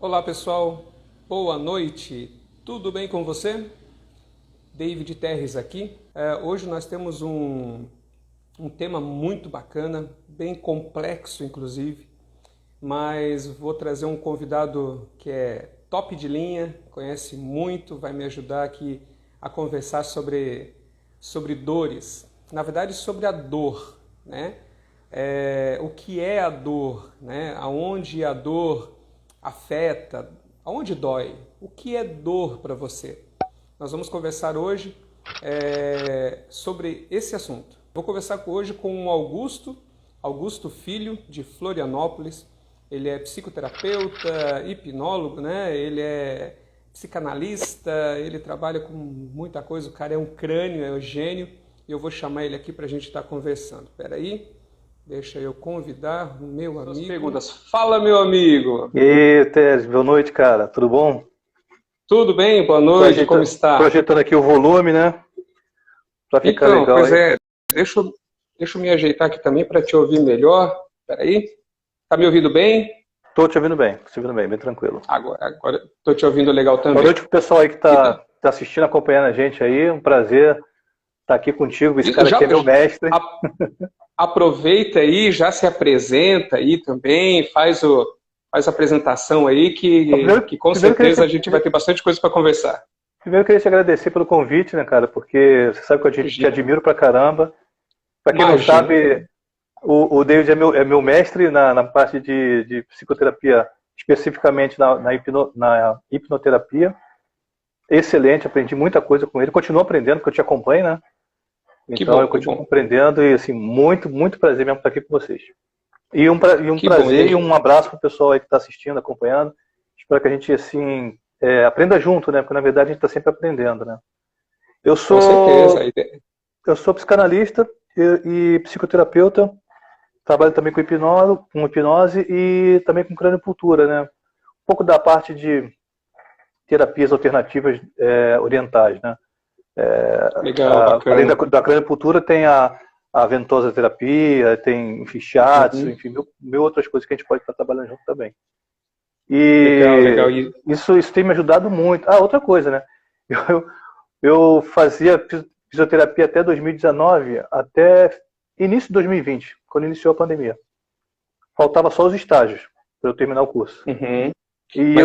Olá pessoal, boa noite, tudo bem com você? David Terres aqui. Hoje nós temos um tema muito bacana, bem complexo inclusive, mas vou trazer um convidado que é top de linha, conhece muito, vai me ajudar aqui a conversar sobre dores, na verdade sobre a dor, né? O que é a dor, né? Aonde a dor afeta, aonde dói, o que é dor para você? Nós vamos conversar hoje sobre esse assunto. Vou conversar hoje com o Augusto Filho, de Florianópolis. Ele é psicoterapeuta, hipnólogo, né? Ele é psicanalista, ele trabalha com muita coisa, o cara é um crânio, é um gênio, e eu vou chamar ele aqui para a gente estar conversando. Espera aí. Deixa eu convidar o meu amigo. As perguntas. Fala, meu amigo! E aí, Teres, boa noite, cara. Tudo bom? Tudo bem? Boa noite, como está? Projetando aqui o volume, né? Pra ficar então, legal. Pois aí. deixa eu me ajeitar aqui também para te ouvir melhor. Espera aí. Tá me ouvindo bem? Tô te ouvindo bem, bem tranquilo. Agora tô te ouvindo legal também. Boa noite pro pessoal aí que tá assistindo, acompanhando a gente aí. Um prazer estar aqui contigo. Esse cara aqui é meu mestre. Aproveita aí, já se apresenta aí também, faz a apresentação aí, que com certeza a gente vai ter bastante coisa para conversar. Primeiro, eu queria te agradecer pelo convite, né, cara? Porque você sabe que eu te admiro pra caramba. Pra quem não sabe, o David é meu mestre na parte de psicoterapia, especificamente na hipnoterapia. Excelente, aprendi muita coisa com ele. Continuo aprendendo, porque eu te acompanho, né? Então eu continuo aprendendo e, assim, muito, muito prazer mesmo estar aqui com vocês. E um prazer e um abraço para o pessoal aí que está assistindo, acompanhando. Espero que a gente, assim, aprenda junto, né? Porque, na verdade, a gente está sempre aprendendo, né? Com certeza. Eu sou psicanalista e psicoterapeuta. Trabalho também com hipnose e também com crâniocultura, né? Um pouco da parte de terapias alternativas orientais, né? Legal, além da crâniocultura tem a ventosa terapia, tem shiatsu, enfim, mil outras coisas que a gente pode estar trabalhando junto também. Legal. Isso tem me ajudado muito. Outra coisa, né? Eu fazia fisioterapia até 2019, até início de 2020, quando iniciou a pandemia. Faltava só os estágios para eu terminar o curso.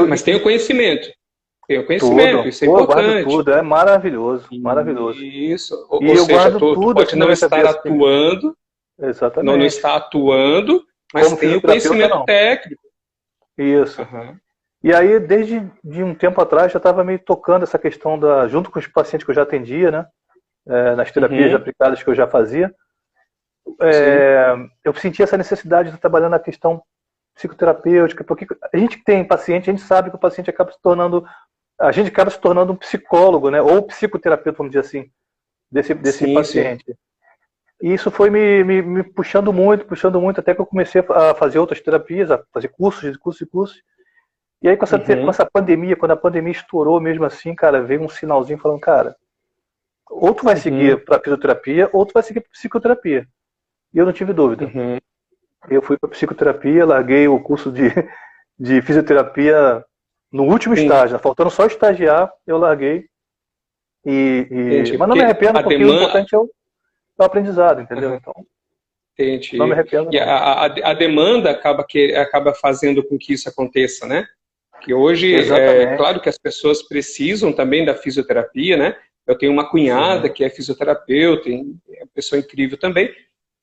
Mas tem o conhecimento. Tem o conhecimento, tudo. Isso é importante. Tudo, é maravilhoso, maravilhoso. Isso, e eu seja, guardo tu pode não estar atuando, exatamente. não está atuando, mas como tem o conhecimento técnico. Isso. E aí, desde um tempo atrás, já estava meio tocando essa questão junto com os pacientes que eu já atendia, né? Nas terapias aplicadas que eu já fazia. Eu senti essa necessidade de trabalhar na questão psicoterapêutica, porque a gente que tem paciente, a gente sabe que o paciente acaba se tornando um psicólogo, né? Ou psicoterapeuta, vamos dizer assim, desse paciente. Sim. E isso foi me puxando muito, até que eu comecei a fazer outras terapias, a fazer cursos. E aí com essa pandemia, quando a pandemia estourou mesmo assim, cara, veio um sinalzinho falando, cara, ou tu vai seguir para fisioterapia, ou tu vai seguir para psicoterapia. E eu não tive dúvida. Eu fui para psicoterapia, larguei o curso de fisioterapia no último estágio, faltando só estagiar, eu larguei. Mas não me arrependo, porque o importante é o aprendizado, entendeu? Então, entendi. Não me arrependo. E a demanda acaba fazendo com que isso aconteça, né? Que hoje, claro que as pessoas precisam também da fisioterapia, né? Eu tenho uma cunhada que é fisioterapeuta, é uma pessoa incrível também,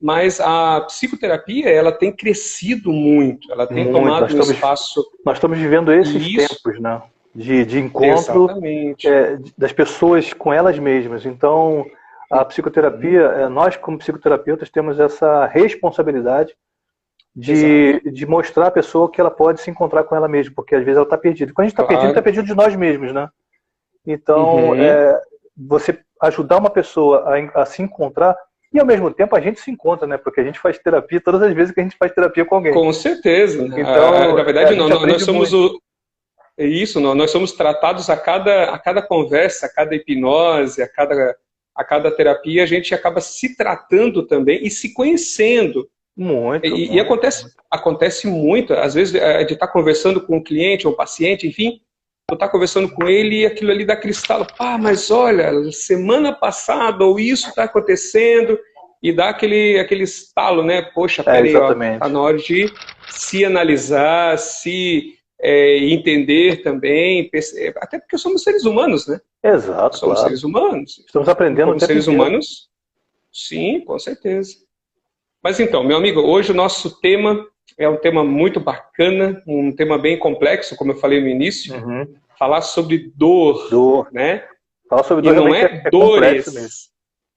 mas a psicoterapia, ela tem crescido muito, ela tem tomado um espaço... Nós estamos vivendo esses tempos, né? De encontro das pessoas com elas mesmas. Então, a psicoterapia, nós como psicoterapeutas temos essa responsabilidade de mostrar à pessoa que ela pode se encontrar com ela mesma, porque às vezes ela está perdida. Quando a gente está perdido, está perdido de nós mesmos, né? Então, você ajudar uma pessoa a se encontrar, e ao mesmo tempo a gente se encontra, né? Porque a gente faz terapia todas as vezes que a gente faz terapia com alguém. Com certeza. Então, na verdade, nós somos nós somos tratados a cada conversa, a cada hipnose, a cada terapia, a gente acaba se tratando também e se conhecendo. Muito, E acontece muito, às vezes, de estar conversando com um cliente ou um paciente, enfim, tu tá conversando com ele e aquilo ali dá aquele estalo, pá, mas olha, semana passada ou isso está acontecendo, e dá aquele estalo, né? Poxa, peraí, ó, tá exatamente. na hora de se analisar, se entender também, até porque somos seres humanos, né? Exato, Somos claro. seres humanos. Estamos aprendendo o Como tempo seres inteiro. humanos, sim, com certeza. Mas então, meu amigo, hoje o nosso tema é um tema muito bacana, um tema bem complexo, como eu falei no início, Uhum. falar sobre dor, Dor. né? Falar sobre E dor não realmente é é complexo mesmo. dores,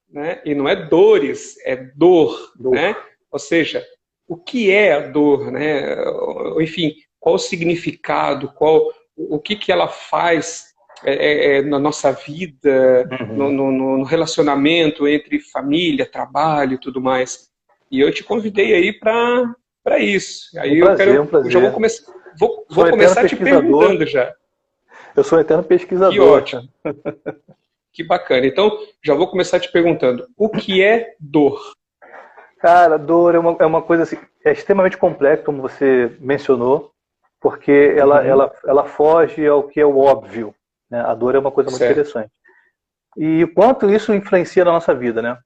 né? E não é dores, é dor, Dor. né? Ou seja, o que é a dor, né? Enfim, qual o significado, o que ela faz na nossa vida, Uhum. no relacionamento entre família, trabalho e tudo mais. E eu te convidei aí para isso. Aí Um eu prazer, quero, um já vou prazer. começar, Sou vou um eterno começar te pesquisador. perguntando já. Eu sou um eterno Que pesquisador, ótimo, cara. que bacana. Então, já vou começar te perguntando, o que é dor? Cara, dor é uma coisa assim, é extremamente complexa, como você mencionou, porque Uhum, ela foge ao que é o óbvio, né? A dor é uma coisa muito certo. interessante. E o quanto isso influencia na nossa vida, né?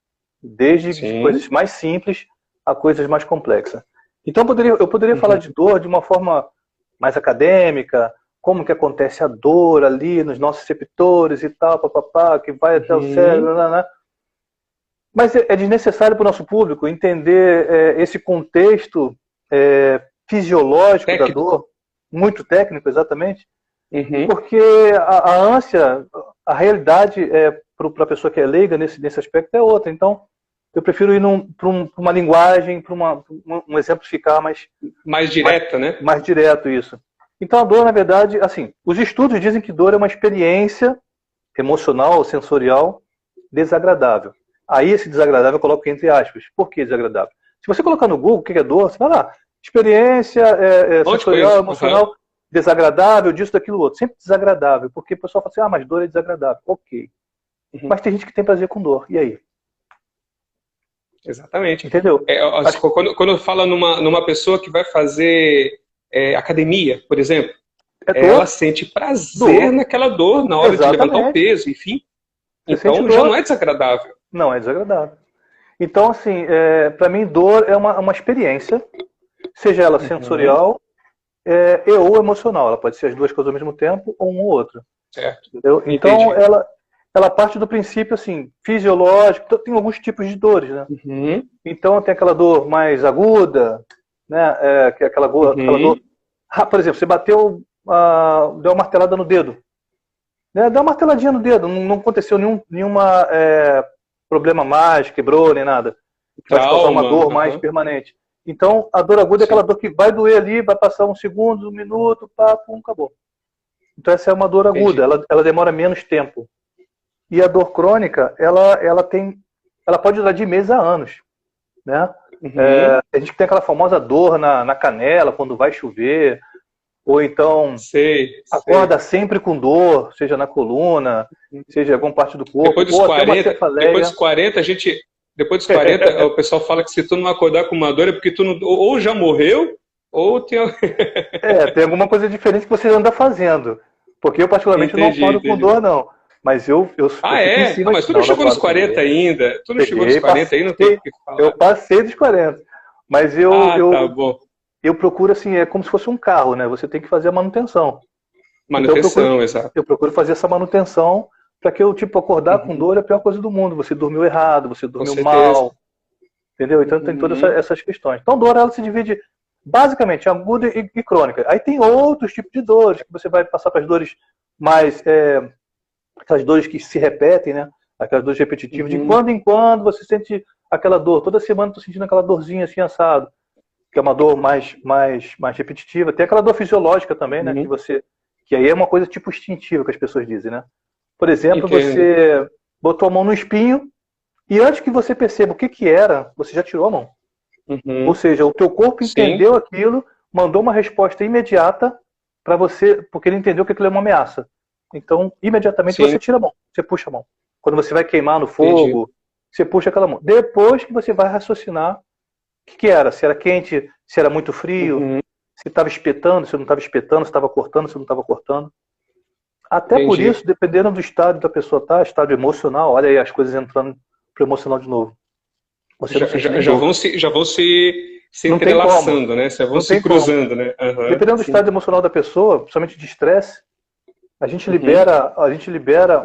Desde de coisas Sim. mais simples a coisas mais complexas. Então eu poderia falar Uhum, de dor de uma forma mais acadêmica, como que acontece a dor ali nos nossos receptores e tal, papapá, que vai até o uhum. cérebro, né? Mas é desnecessário para o nosso público entender esse contexto fisiológico da Técnico. dor, muito técnico exatamente, Uhum. porque a ânsia, a realidade para a pessoa que é leiga nesse aspecto é outra. Então, eu prefiro ir para uma linguagem, para um exemplificar Mais mais, direta, né? mais direto isso. Então, a dor, na verdade, assim, os estudos dizem que dor é uma experiência emocional ou sensorial desagradável. Aí, esse desagradável eu coloco entre aspas. Por que desagradável? Se você colocar no Google o que é dor, você vai lá, experiência Não te sensorial, conheço. Uhum, emocional, desagradável, disso, daquilo, outro. Sempre desagradável, porque o pessoal fala assim, mas dor é desagradável. Ok. uhum. Mas tem gente que tem prazer com dor. E aí? Exatamente. Entendeu? Acho Quando fala numa pessoa que vai fazer academia, por exemplo, que é ela dor, sente prazer dor. naquela dor na hora de levantar o Exatamente. peso, enfim. Você sente Então já não dor, é desagradável. não é desagradável. Então, assim, para mim, dor é uma experiência, seja ela Uhum, sensorial e ou emocional. Ela pode ser as duas coisas ao mesmo tempo ou um ou outro. certo. Entendeu? Então, Entendi. ela parte do princípio assim, fisiológico. Então, tem alguns tipos de dores, né? Uhum, Então, tem aquela dor mais aguda, né? Que é aquela dor. uhum, Por exemplo, você bateu, deu uma martelada no dedo. Né? Deu uma marteladinha no dedo, não aconteceu nenhuma problema mais, quebrou, nem nada. Que vai te causar uma trauma. dor mais Uhum, permanente. Então, a dor aguda é aquela sim, dor que vai doer ali, vai passar um segundo, um minuto, pá, pum, acabou. Então, essa é uma dor aguda, entendi. ela demora menos tempo. E a dor crônica, ela pode durar de meses a anos, né? Uhum, A gente tem aquela famosa dor na canela quando vai chover, ou então sei, acorda sei. sempre com dor, seja na coluna, seja em alguma parte do corpo, Depois dos ou até uma 40, depois dos cefaleia. 40 a gente, depois dos 40 o pessoal fala que se tu não acordar com uma dor é porque tu não, ou já morreu, ou tem. Tem alguma coisa diferente que você anda fazendo. Porque eu, particularmente, não Entendi, acordo com entendi. dor, não. Mas eu Ah, fico em é? Ah, cima. mas tu não Não, não chegou nos acordo com 40 dor. ainda. Tu não chegou nos Cheguei, 40 aí, não tem o passei. que Eu falar. passei dos 40. Mas eu, Ah, tá eu, bom. eu procuro, assim, é como se fosse um carro, né? Você tem que fazer a manutenção. Então Manutenção, exato. eu procuro fazer essa manutenção para que eu, tipo, acordar com Uhum, dor é a pior coisa do mundo. Você dormiu errado, você com dormiu certeza. mal, entendeu? Então tem todas Uhum, essas questões. Então, dor, ela se divide basicamente em aguda e crônica. Aí tem outros tipos de dores, que você vai passar para as dores mais, aquelas dores que se repetem, né? Aquelas dores repetitivas. De uhum, quando em quando você sente aquela dor. Toda semana eu tô sentindo aquela dorzinha assim, assado, que é uma dor mais repetitiva. Tem aquela dor fisiológica também, né? uhum. Que aí é uma coisa tipo instintiva que as pessoas dizem, né? Por exemplo, Entendo. você botou a mão no espinho e antes que você perceba o que que era, você já tirou a mão. Ou Uhum, seja, o teu corpo sim, entendeu aquilo, mandou uma resposta imediata para você, porque ele entendeu que aquilo é uma ameaça. Então, imediatamente você sim, tira a mão, você puxa a mão. Quando você vai queimar no entendi. fogo, você puxa aquela mão. Depois que você vai raciocinar que era? Se era quente, se era muito frio, se estava espetando, se não estava espetando, se estava cortando, se não estava cortando. Até por isso, dependendo do estado da pessoa tá, estado emocional, olha aí as coisas entrando pro emocional de novo. Você não sente nem dor. Já vão se Não tem entrelaçando, né? Já vão Não se tem cruzando, né? Dependendo do estado emocional da pessoa, principalmente de estresse, a gente libera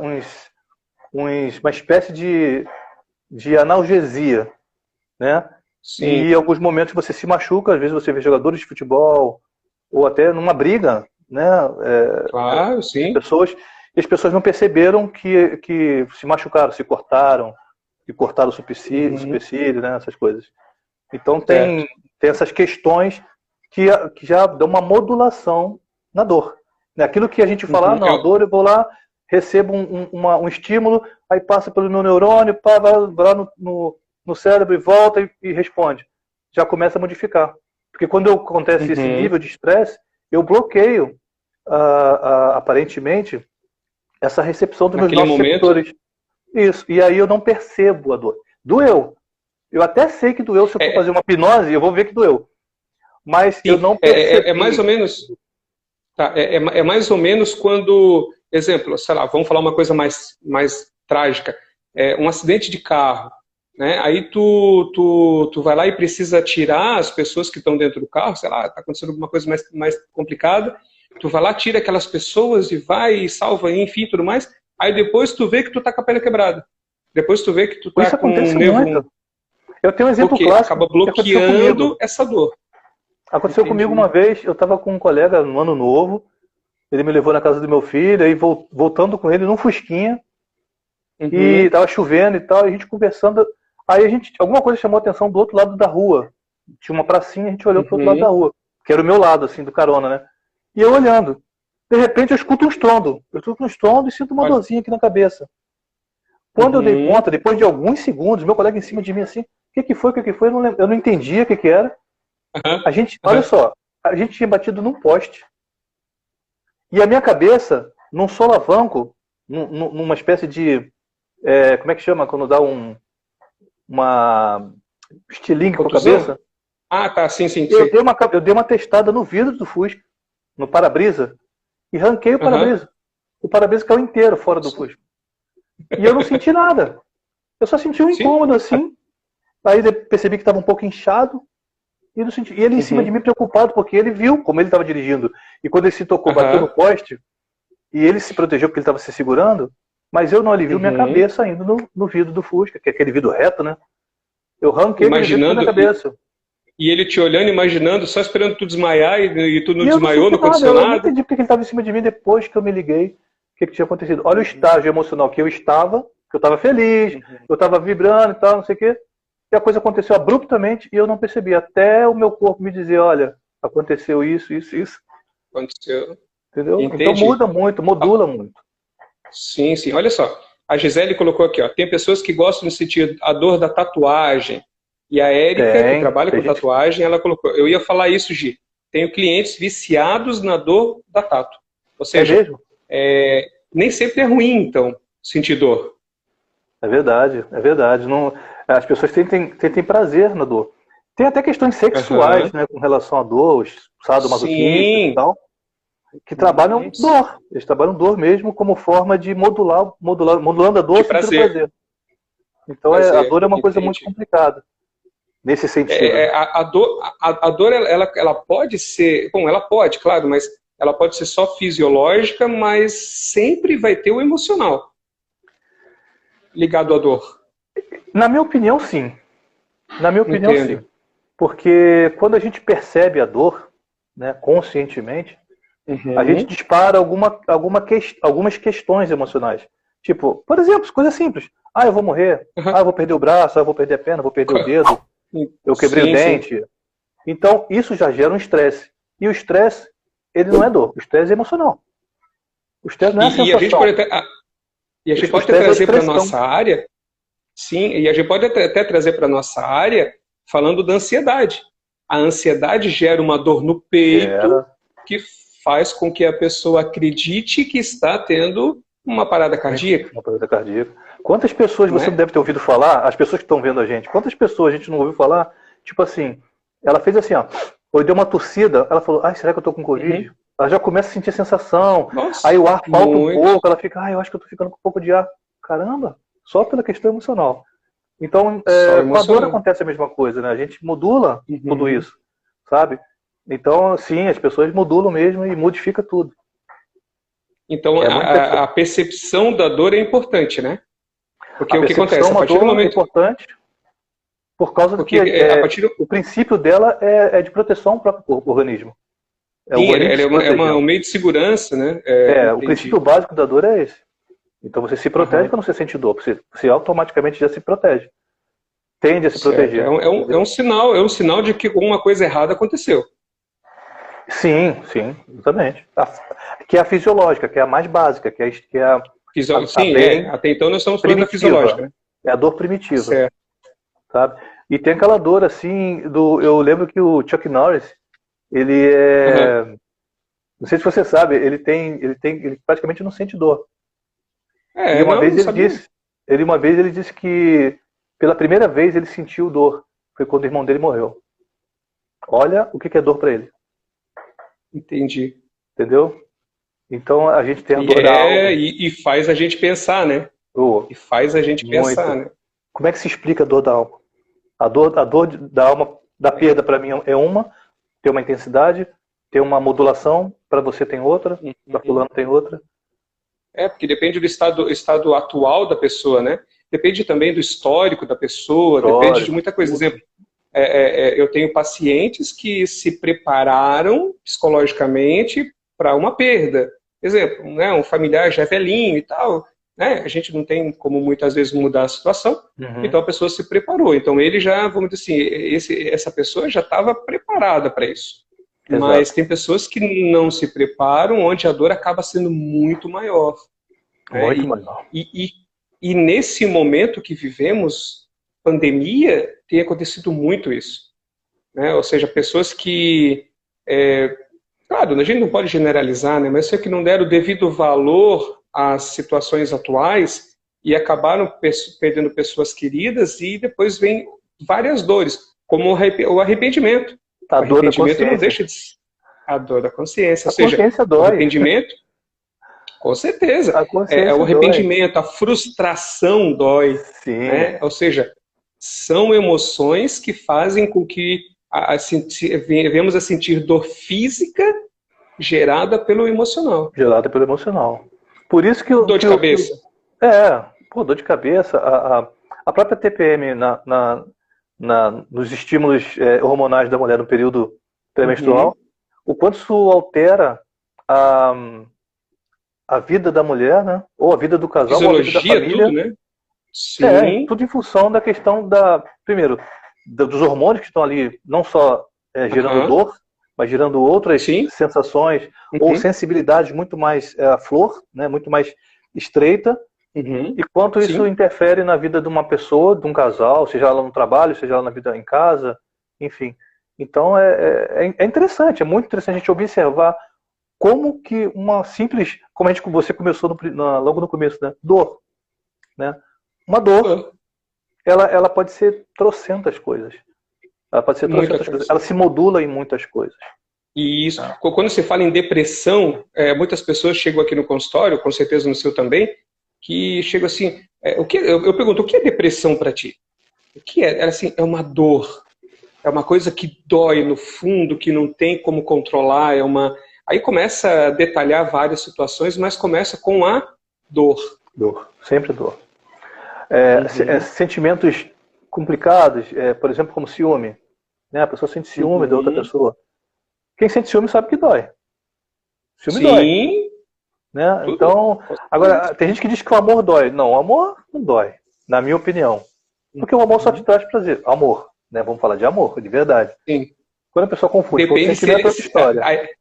uma espécie de analgesia, né? Sim. E em alguns momentos você se machuca, às vezes você vê jogadores de futebol, ou até numa briga, né? Claro, sim. As pessoas não perceberam que se machucaram, se cortaram, que cortaram o supercílio, né? Essas coisas. Então tem essas questões que já dão uma modulação na dor. Aquilo que a gente fala, não, a dor eu vou lá, recebo um estímulo, aí passa pelo meu neurônio, vai lá no cérebro e volta e responde. Já começa a modificar. Porque quando acontece esse nível de estresse, eu bloqueio, aparentemente, essa recepção dos meus nossos receptores. Isso. E aí eu não percebo a dor. Doeu. Eu até sei que doeu. Se eu for fazer uma hipnose, eu vou ver que doeu. Mas eu não percebi. É mais ou menos... Tá, é mais ou menos quando... Exemplo, sei lá, vamos falar uma coisa mais trágica. Um acidente de carro. Né? Aí tu vai lá e precisa tirar as pessoas que estão dentro do carro, sei lá, está acontecendo alguma coisa mais complicada, tu vai lá, tira aquelas pessoas e vai e salva, enfim, tudo mais, aí depois tu vê que tu tá com a perna quebrada. Depois tu vê que tu tá Isso com acontece muito. Eu tenho um exemplo clássico. Acaba bloqueando essa dor. Aconteceu comigo uma vez, eu estava com um colega no ano novo, ele me levou na casa do meu filho, aí voltando com ele num fusquinha, e tava chovendo e tal, e a gente conversando. Aí alguma coisa chamou a atenção do outro lado da rua. Tinha uma pracinha, a gente olhou pro outro lado da rua, que era o meu lado, assim, do carona, né? E eu olhando. De repente eu escuto um estrondo. Eu escuto um estrondo e sinto uma dorzinha aqui na cabeça. Quando eu dei conta, depois de alguns segundos, meu colega em cima de mim assim, o que foi? Eu não entendia o que era. Olha só, a gente tinha batido num poste. E a minha cabeça, num solavanco, numa espécie de... como é que chama quando dá uma estilingue com a cabeça? Ah, tá, sim. Eu dei uma testada no vidro do Fusca, no para-brisa, e ranquei o para-brisa. O para-brisa caiu inteiro fora do Fusca. E eu não senti nada. Eu só senti um incômodo assim. Aí percebi que estava um pouco inchado. E ele em cima de mim preocupado, porque ele viu como ele estava dirigindo. E quando ele se tocou, bateu no poste, e ele se protegeu porque ele estava se segurando, mas eu não alivio minha cabeça ainda no vidro do Fusca, que é aquele vidro reto, né? Eu ranquei imaginando minha cabeça. E ele te olhando, imaginando, só esperando tu desmaiar, e tu não desmaiou, não aconteceu nada. Eu não entendi porque ele estava em cima de mim depois que eu me liguei o que tinha acontecido. Olha o estágio emocional que eu estava, que eu estava feliz, eu estava vibrando e tal, não sei o quê. E a coisa aconteceu abruptamente e eu não percebi. Até o meu corpo me dizer, olha, aconteceu isso. Aconteceu. Entendeu? Entendi. Então muda muito, modula muito. Sim. Olha só, a Gisele colocou aqui, ó, tem pessoas que gostam de sentir a dor da tatuagem. E a Érica, que trabalha com tatuagem, ela colocou. Eu ia falar isso, Gi. Tenho clientes viciados na dor da tatu. Ou seja, mesmo? Nem sempre é ruim, então, sentir dor. É verdade. Não, as pessoas tentem prazer na dor. Tem até questões sexuais, né, com relação à dor, os sadomasoquistas e tal, que trabalham dor. Eles trabalham dor mesmo como forma de modulando a dor, sentindo prazer. Então a dor é uma coisa muito complicada. Nesse sentido. A dor ela pode ser... Bom, ela pode, claro, mas ela pode ser só fisiológica, mas sempre vai ter o emocional ligado à dor. Na minha opinião, sim. Sim. Porque quando a gente percebe a dor, né, conscientemente, a gente dispara algumas questões emocionais. Tipo, por exemplo, coisas simples. Eu vou morrer. Eu vou perder o braço. Eu vou perder a perna. Eu vou perder o dedo. Eu quebrei o dente. Então, isso já gera um estresse. E o estresse, ele não é dor. O estresse é emocional. O estresse não é a sensação. E a gente pode até trazer para a nossa área... Sim, e a gente pode até trazer para a nossa área falando da ansiedade. A ansiedade gera uma dor no peito que faz com que a pessoa acredite que está tendo uma parada cardíaca. Uma parada cardíaca. Quantas pessoas você deve ter ouvido falar, as pessoas que estão vendo a gente, quantas pessoas a gente não ouviu falar tipo assim, ela fez assim, ó, ou deu uma tossida, ela falou, ai, será que eu tô com Covid? Ela já começa a sentir sensação, Nossa, aí o ar falta um muito. pouco, ela fica, ai, eu acho que eu tô ficando com um pouco de ar. Caramba, só pela questão emocional. Então, Só com a dor emocionante. acontece a mesma coisa, né? A gente modula tudo Uhum. isso, sabe? Então, sim, as pessoas modulam mesmo e modifica tudo. Então, É muito interessante. a percepção da dor é importante, né? Porque A o que percepção acontece? A uma partir do dor é momento. importante por causa do Porque que a partir do. o princípio dela é de proteção ao próprio organismo. É o Sim, organismo ele se um protegendo. meio de segurança, né? O princípio Entendi. básico da dor é esse. Então você se protege Aham. quando você sente dor. Você automaticamente já se protege. Tende a se Certo. proteger. É Entendeu? um sinal de que alguma coisa errada aconteceu. Sim, sim, exatamente. Que é a fisiológica, que é a mais básica, a Sim, bem até então nós estamos falando da fisiológica, primitiva. né? É a dor primitiva, Certo. sabe? E tem aquela dor assim, eu lembro que o Chuck Norris, ele Aham. é. Não sei se você sabe, ele praticamente não sente dor. E uma Não, vez não sabia. uma vez ele disse que pela primeira vez ele sentiu dor. Foi quando o irmão dele morreu. Olha o que é dor para ele, Entendi. entendeu? Então a gente tem a dor da alma. E faz a gente pensar, né? Oh, E faz a gente pensar, muito. né? Como é que se explica a dor da alma? A dor da alma da perda para mim tem uma intensidade, tem uma modulação, para você tem outra, para Uhum. fulano tem outra. Porque depende do estado atual da pessoa, né? Depende também do histórico da pessoa, depende de Histórico, muita coisa. Por tudo. exemplo, eu tenho pacientes que se prepararam psicologicamente para uma perda. Exemplo, né, um familiar já é velhinho e tal, né, a gente não tem como muitas vezes mudar a situação, Uhum. então a pessoa se preparou. Então ele já, vamos dizer assim, essa pessoa já estava preparada para isso. Mas Exato. tem pessoas que não se preparam, onde a dor acaba sendo muito maior, né? Muito melhor. E nesse momento que vivemos, pandemia, tem acontecido muito isso, né? Ou seja, pessoas que, claro, a gente não pode generalizar, né? Mas sei que não deram o devido valor às situações atuais e acabaram perdendo pessoas queridas e depois vem várias dores, como o arrependimento. A O dor da arrependimento não consciência. deixa de ser a dor da consciência, A ou seja, consciência o dói. arrependimento, com certeza, A o consciência dói. arrependimento, a frustração dói, Sim. né? Ou seja, são emoções que fazem com que venhamos a sentir dor física gerada pelo emocional. Gelada pelo emocional. Por isso que o. Dor de cabeça. Dor de cabeça. A própria TPM nos estímulos hormonais da mulher no período Uhum. pré-menstrual, o quanto isso altera a, a vida da mulher, né? Ou a vida do casal, ou a vida da Fisiologia, tudo, família. né? Sim. Tudo em função da questão primeiro, dos hormônios que estão ali, não só gerando Aham. dor, mas gerando outras Sim. sensações ou Uhum. sensibilidades muito mais à flor, né? Muito mais estreita, Uhum. e quanto isso Sim. interfere na vida de uma pessoa, de um casal, seja ela no trabalho, seja ela na vida em casa, enfim. Então é interessante, é muito interessante a gente observar como que uma simples, como você começou logo no começo, né? Dor, né? Uma dor, ela pode ser trocentas coisas. Ela pode ser Muita trocentas coisas. coisa. Ela se modula em muitas coisas. E isso, quando se fala em depressão, muitas pessoas chegam aqui no consultório, com certeza no seu também, que chegam assim, eu pergunto, o que é depressão para ti? O que é? Ela assim, é uma dor, é uma coisa que dói no fundo, que não tem como controlar, Aí começa a detalhar várias situações, mas começa com a dor. Dor, sempre dor. Uhum. Sentimentos complicados, por exemplo, como ciúme. Né? A pessoa sente ciúme da outra Uhum. pessoa. Quem sente ciúme sabe que dói. Ciúme dói. Sim, Né? tudo. Então, Com certeza. agora, tem gente que diz que o amor dói. Não, o amor não dói, na minha opinião. Porque o amor só te Uhum. traz prazer. Amor, né? Vamos falar de amor, de verdade. Sim. Quando a pessoa confunde com Depende se sentimento, ele. é outra história.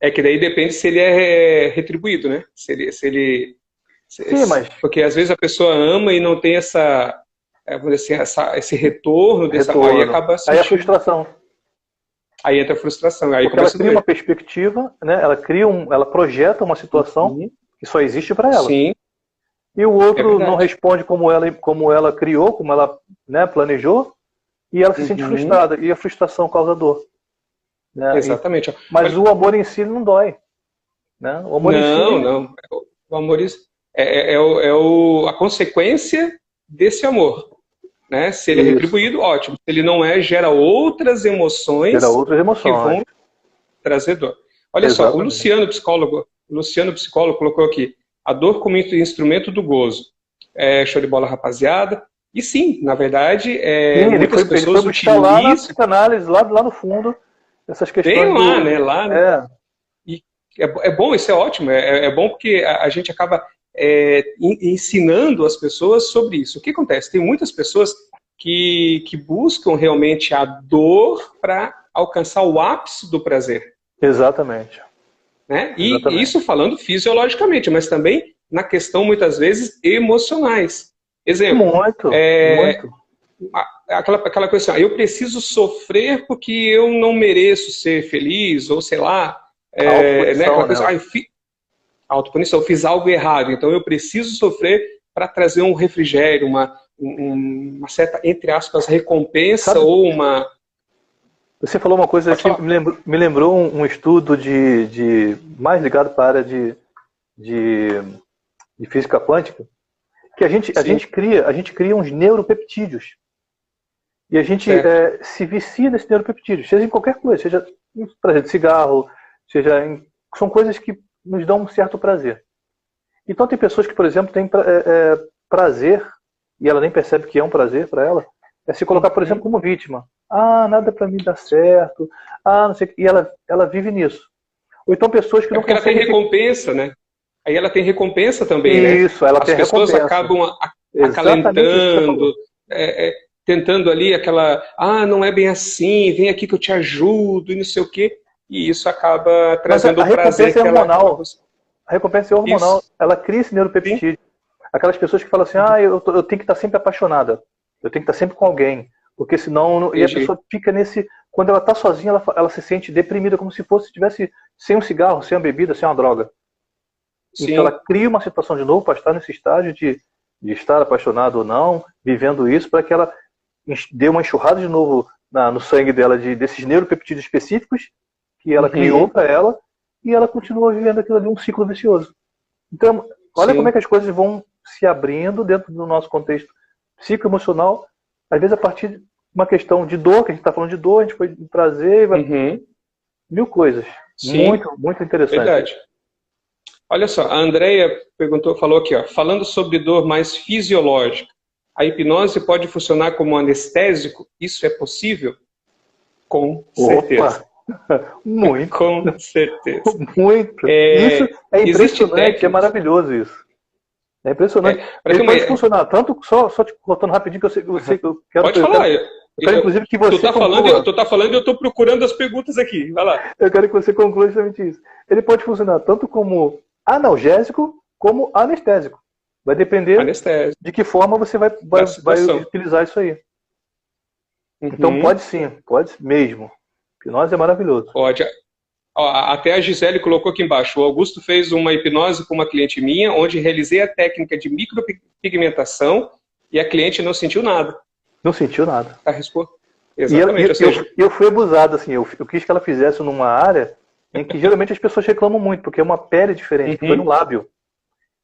É que daí depende se ele é retribuído, né? Sim, mas Porque às vezes a pessoa ama e não tem vamos dizer assim, esse retorno aí retorno. acaba Aí a sentindo, frustração. aí entra a frustração, aí Porque ela começa a cria uma doer. perspectiva, né? Ela projeta uma situação Uhum. que só existe para ela. Sim, E o é outro não verdade. responde como ela criou, como ela, né, planejou, e ela se sente frustrada, e a frustração causa dor. Né? Exatamente. Mas o amor em si não dói. Né? O amor em si... Não. O amor a consequência desse amor. Né? Se ele é retribuído, ótimo. Se ele não é, gera outras emoções, que vão trazer dor. Olha só, o Luciano, psicólogo, colocou aqui, a dor como instrumento do gozo. Show de bola, rapaziada. E sim, na verdade, muitas pessoas utilizam... lá na psicanálise, lá no fundo, essas questões... Tem lá, né? Lá, E é bom, isso é ótimo. É bom porque a gente acaba ensinando as pessoas sobre isso. O que acontece? Tem muitas pessoas que buscam realmente a dor para alcançar o ápice do prazer. Exatamente. Né? E isso falando fisiologicamente, mas também na questão, muitas vezes, emocionais. Exemplo. Muito. Aquela coisa assim, eu preciso sofrer porque eu não mereço ser feliz, ou sei lá, né? Aquela coisa, autopunição, eu fiz algo errado, então eu preciso sofrer para trazer um refrigério, uma certa, entre aspas, recompensa. Sabe, ou uma... Você falou uma coisa que me lembrou um estudo de mais ligado para a área de física quântica, que a gente cria uns neuropeptídeos. E a gente se vicia nesses neuropeptídeos, seja em qualquer coisa, seja em prazer de cigarro, são coisas que nos dão um certo prazer. Então tem pessoas que, por exemplo, têm prazer, e ela nem percebe que é um prazer para ela, se colocar, por exemplo, como vítima. Nada para mim dá certo, não sei o que, e ela vive nisso. Ou então pessoas que não conseguem... Porque ela tem recompensa, né? Aí ela tem recompensa também, né? Isso, ela tem recompensa. As pessoas acabam acalentando, tentando ali aquela, não é bem assim, vem aqui que eu te ajudo, e não sei o quê. E isso acaba trazendo o prazer que ela... A recompensa é hormonal. Isso. Ela cria esse neuropeptídeo. Aquelas pessoas que falam assim, eu tenho que estar sempre apaixonada, eu tenho que estar sempre com alguém, porque senão... E a pessoa fica nesse... Quando ela está sozinha, ela se sente deprimida, como se estivesse sem um cigarro, sem uma bebida, sem uma droga. Sim. Então ela cria uma situação de novo para estar nesse estágio de estar apaixonado ou não, vivendo isso, para que ela dê uma enxurrada de novo no sangue dela desses neuropeptídeos específicos que ela criou para ela, e ela continua vivendo aquilo ali, um ciclo vicioso. Então, olha como é que as coisas vão se abrindo dentro do nosso contexto psicoemocional, às vezes a partir de uma questão de dor, que a gente está falando de dor, a gente foi de prazer, mil coisas. Sim. Muito, muito interessante. Verdade. Olha só, a Andrea falou aqui, falando sobre dor mais fisiológica, a hipnose pode funcionar como anestésico? Isso é possível? Com certeza. Muito. Com certeza. Muito. Isso é impressionante, é maravilhoso isso. É impressionante. Ele pode funcionar tanto, só te cortando rapidinho, que eu sei que eu quero... Pode falar. Eu quero, inclusive, que você Tu tá falando e eu estou procurando as perguntas aqui. Vai lá. Eu quero que você conclua justamente isso. Ele pode funcionar tanto como analgésico, como anestésico. Vai depender de que forma você vai utilizar isso aí. Então pode sim, pode mesmo. Hipnose é maravilhoso. Pode. Até a Gisele colocou aqui embaixo. O Augusto fez uma hipnose com uma cliente minha, onde realizei a técnica de micropigmentação e a cliente não sentiu nada. Não sentiu nada. A resposta. Exatamente. Eu fui abusado, assim, eu quis que ela fizesse numa área em que geralmente as pessoas reclamam muito, porque é uma pele diferente, foi no lábio.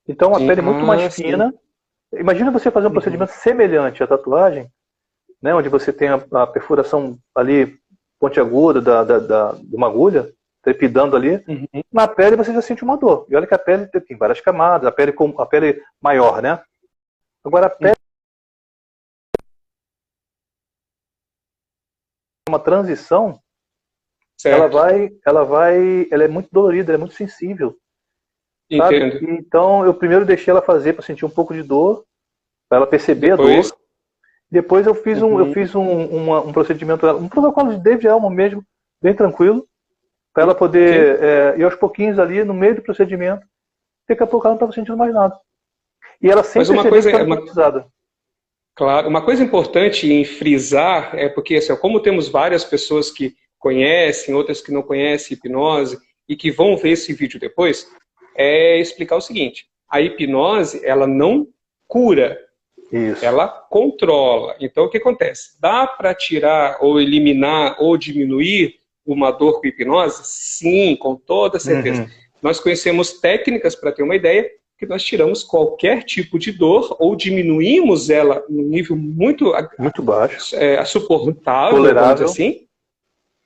Então a pele é muito mais fina. Imagina você fazer um procedimento semelhante à tatuagem, né, onde você tem a perfuração ali, pontiaguda de uma agulha, trepidando ali. Na pele você já sente uma dor. E olha que a pele tem várias camadas, a pele maior, né? Agora a pele uma transição, ela é muito dolorida, ela é muito sensível. Sabe? Então eu primeiro deixei ela fazer para sentir um pouco de dor, para ela perceber a dor. Depois eu fiz um procedimento, um protocolo de David Elman mesmo, bem tranquilo, para ela poder ir aos pouquinhos ali no meio do procedimento. Daqui a pouco ela não estava sentindo mais nada. E ela sempre hipnotizada. Claro, uma coisa importante em frisar é porque, assim, como temos várias pessoas que conhecem, outras que não conhecem hipnose e que vão ver esse vídeo depois, é explicar o seguinte: a hipnose, ela não cura Isso. Ela controla. Então, o que acontece? Dá para tirar, ou eliminar, ou diminuir uma dor com hipnose? Sim, com toda certeza. Nós conhecemos técnicas, para ter uma ideia, que nós tiramos qualquer tipo de dor, ou diminuímos ela num nível muito baixo, suportável, vamos dizer assim,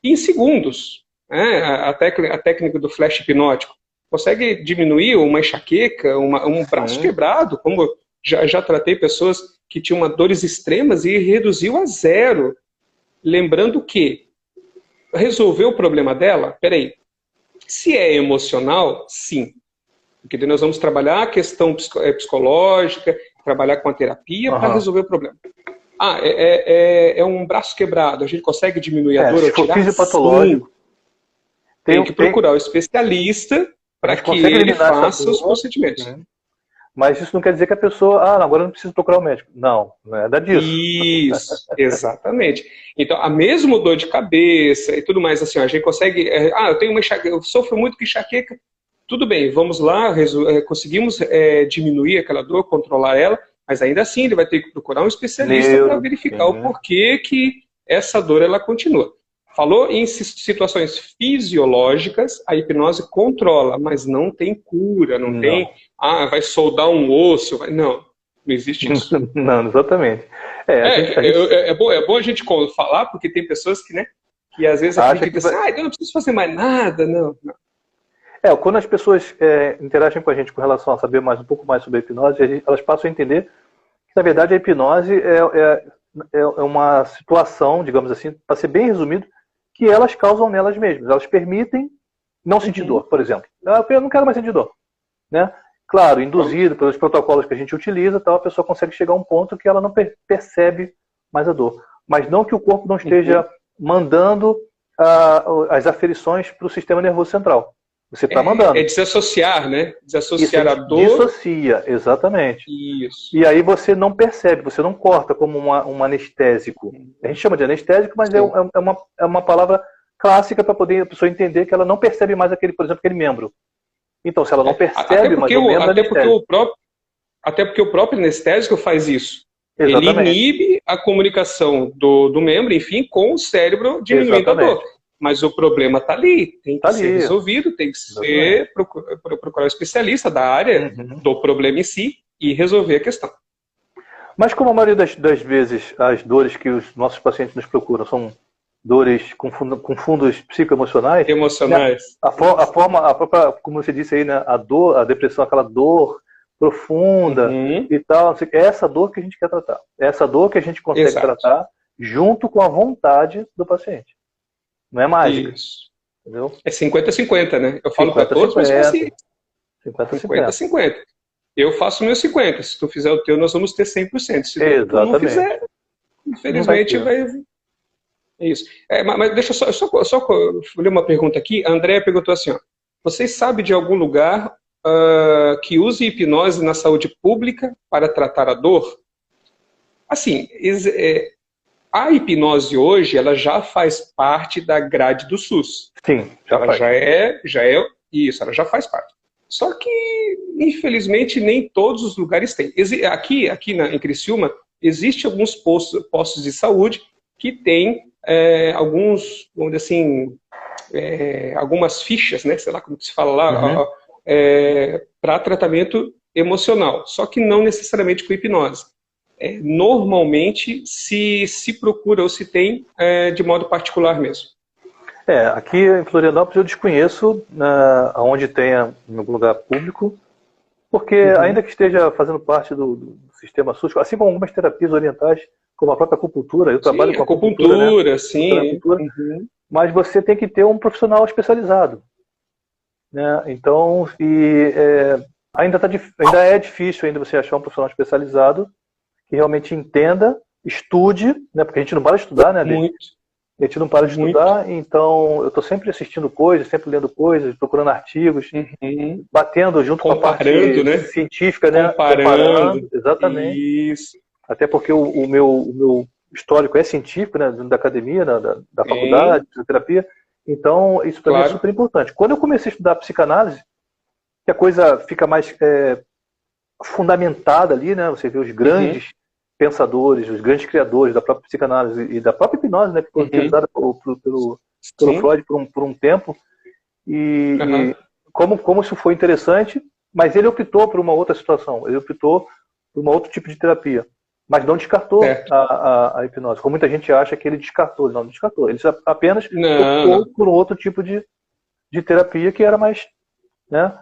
em segundos. A técnica do flash hipnótico consegue diminuir uma enxaqueca, um braço quebrado, como já tratei pessoas que tinham dores extremas e reduziu a zero. Lembrando que resolveu o problema dela? Peraí. Se é emocional, sim. Porque daí nós vamos trabalhar a questão psicológica, trabalhar com a terapia para resolver o problema. É um braço quebrado, a gente consegue diminuir a dor ou tirar? Fisiopatológico. Tem que procurar o especialista para que ele faça os procedimentos. Mas isso não quer dizer que a pessoa, agora eu não preciso procurar o médico. Não, não é nada disso. Isso, exatamente. Então, a mesma dor de cabeça e tudo mais, assim, a gente consegue, eu tenho uma enxaqueca, eu sofro muito com enxaqueca, tudo bem, vamos lá, conseguimos diminuir aquela dor, controlar ela, mas ainda assim ele vai ter que procurar um especialista para verificar o porquê que essa dor ela continua. Falou em situações fisiológicas, a hipnose controla, mas não tem cura, não tem, vai soldar um osso, não existe isso. Não, exatamente. É bom a gente falar, porque tem pessoas que às vezes acreditam assim, eu não preciso fazer mais nada, não. Quando as pessoas interagem com a gente com relação a saber um pouco mais sobre a hipnose, elas passam a entender que, na verdade, a hipnose é uma situação, digamos assim, para ser bem resumido, que elas causam nelas mesmas. Elas permitem não sentir dor, por exemplo. Eu não quero mais sentir dor. Né? Claro, induzido pelos protocolos que a gente utiliza, a pessoa consegue chegar a um ponto que ela não percebe mais a dor. Mas não que o corpo não esteja mandando as aferições para o sistema nervoso central. Você está mandando. É desassociar, né? Desassociar a dor. Dissocia, exatamente. Isso. E aí você não percebe, você não corta como um anestésico. A gente chama de anestésico, mas é uma palavra clássica para poder a pessoa entender que ela não percebe mais por exemplo, aquele membro. Então, se ela não percebe mais o membro, até porque o próprio anestésico faz isso. Exatamente. Ele inibe a comunicação do membro, enfim, com o cérebro, diminuindo a dor. Mas o problema está ali, tem que ser resolvido, tem que procurar um especialista da área do problema em si e resolver a questão. Mas como a maioria das vezes as dores que os nossos pacientes nos procuram são dores com fundos psicoemocionais, emocionais, a própria, como você disse aí, né, a dor, a depressão, aquela dor profunda e tal, é essa dor que a gente quer tratar. É essa dor que a gente consegue tratar junto com a vontade do paciente. Não é mágica. Isso. Entendeu? É 50-50, né? Eu falo para todos os pacientes. 50-50. Eu faço meus 50. Se tu fizer o teu, nós vamos ter 100%. Se tu não fizer, infelizmente vai... É isso. Mas deixa eu só ler uma pergunta aqui. A Andréa perguntou assim, vocês sabem de algum lugar que use hipnose na saúde pública para tratar a dor? Assim, a hipnose hoje, ela já faz parte da grade do SUS. Sim, ela já faz parte. Só que, infelizmente, nem todos os lugares têm. Aqui em Criciúma, existem alguns postos de saúde que têm alguns, vamos dizer assim, algumas fichas, né, sei lá como se fala lá, para tratamento emocional. Só que não necessariamente com hipnose. Normalmente se procura ou se tem de modo particular mesmo. Aqui em Florianópolis eu desconheço onde tenha em algum lugar público, porque ainda que esteja fazendo parte do sistema SUS, assim como algumas terapias orientais, como a própria acupuntura, eu trabalho com acupuntura, né? Sim. Mas você tem que ter um profissional especializado. Né? Então, ainda é difícil ainda você achar um profissional especializado que realmente entenda, estude, né? Porque a gente não para de estudar, né? Muito. A gente não para de estudar, então eu estou sempre assistindo coisas, sempre lendo coisas, procurando artigos, batendo junto com a parte científica, né? Comparando, exatamente. Isso. Até porque o meu histórico é científico, né? Da academia, da faculdade, de fisioterapia. Então, isso para mim é super importante. Quando eu comecei a estudar psicanálise, que a coisa fica mais fundamentada ali, né? Você vê os grandes pensadores, os grandes criadores da própria psicanálise e da própria hipnose, né, que foi utilizada pelo Freud por um tempo, e como isso foi interessante, mas ele optou por uma outra situação, ele optou por um outro tipo de terapia, mas não descartou a hipnose, como muita gente acha que ele descartou, ele não descartou, ele apenas optou por um outro tipo de terapia que era mais, né,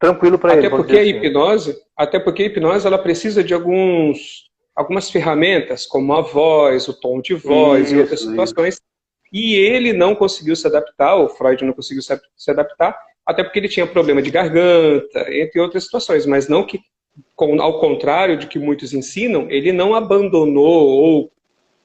tranquilo para ele. Até porque a hipnose ela precisa de algumas ferramentas, como a voz, o tom de voz e outras situações. E ele não conseguiu se adaptar, o Freud não conseguiu se adaptar, até porque ele tinha problema de garganta, entre outras situações, mas não que, ao contrário de que muitos ensinam, ele não abandonou ou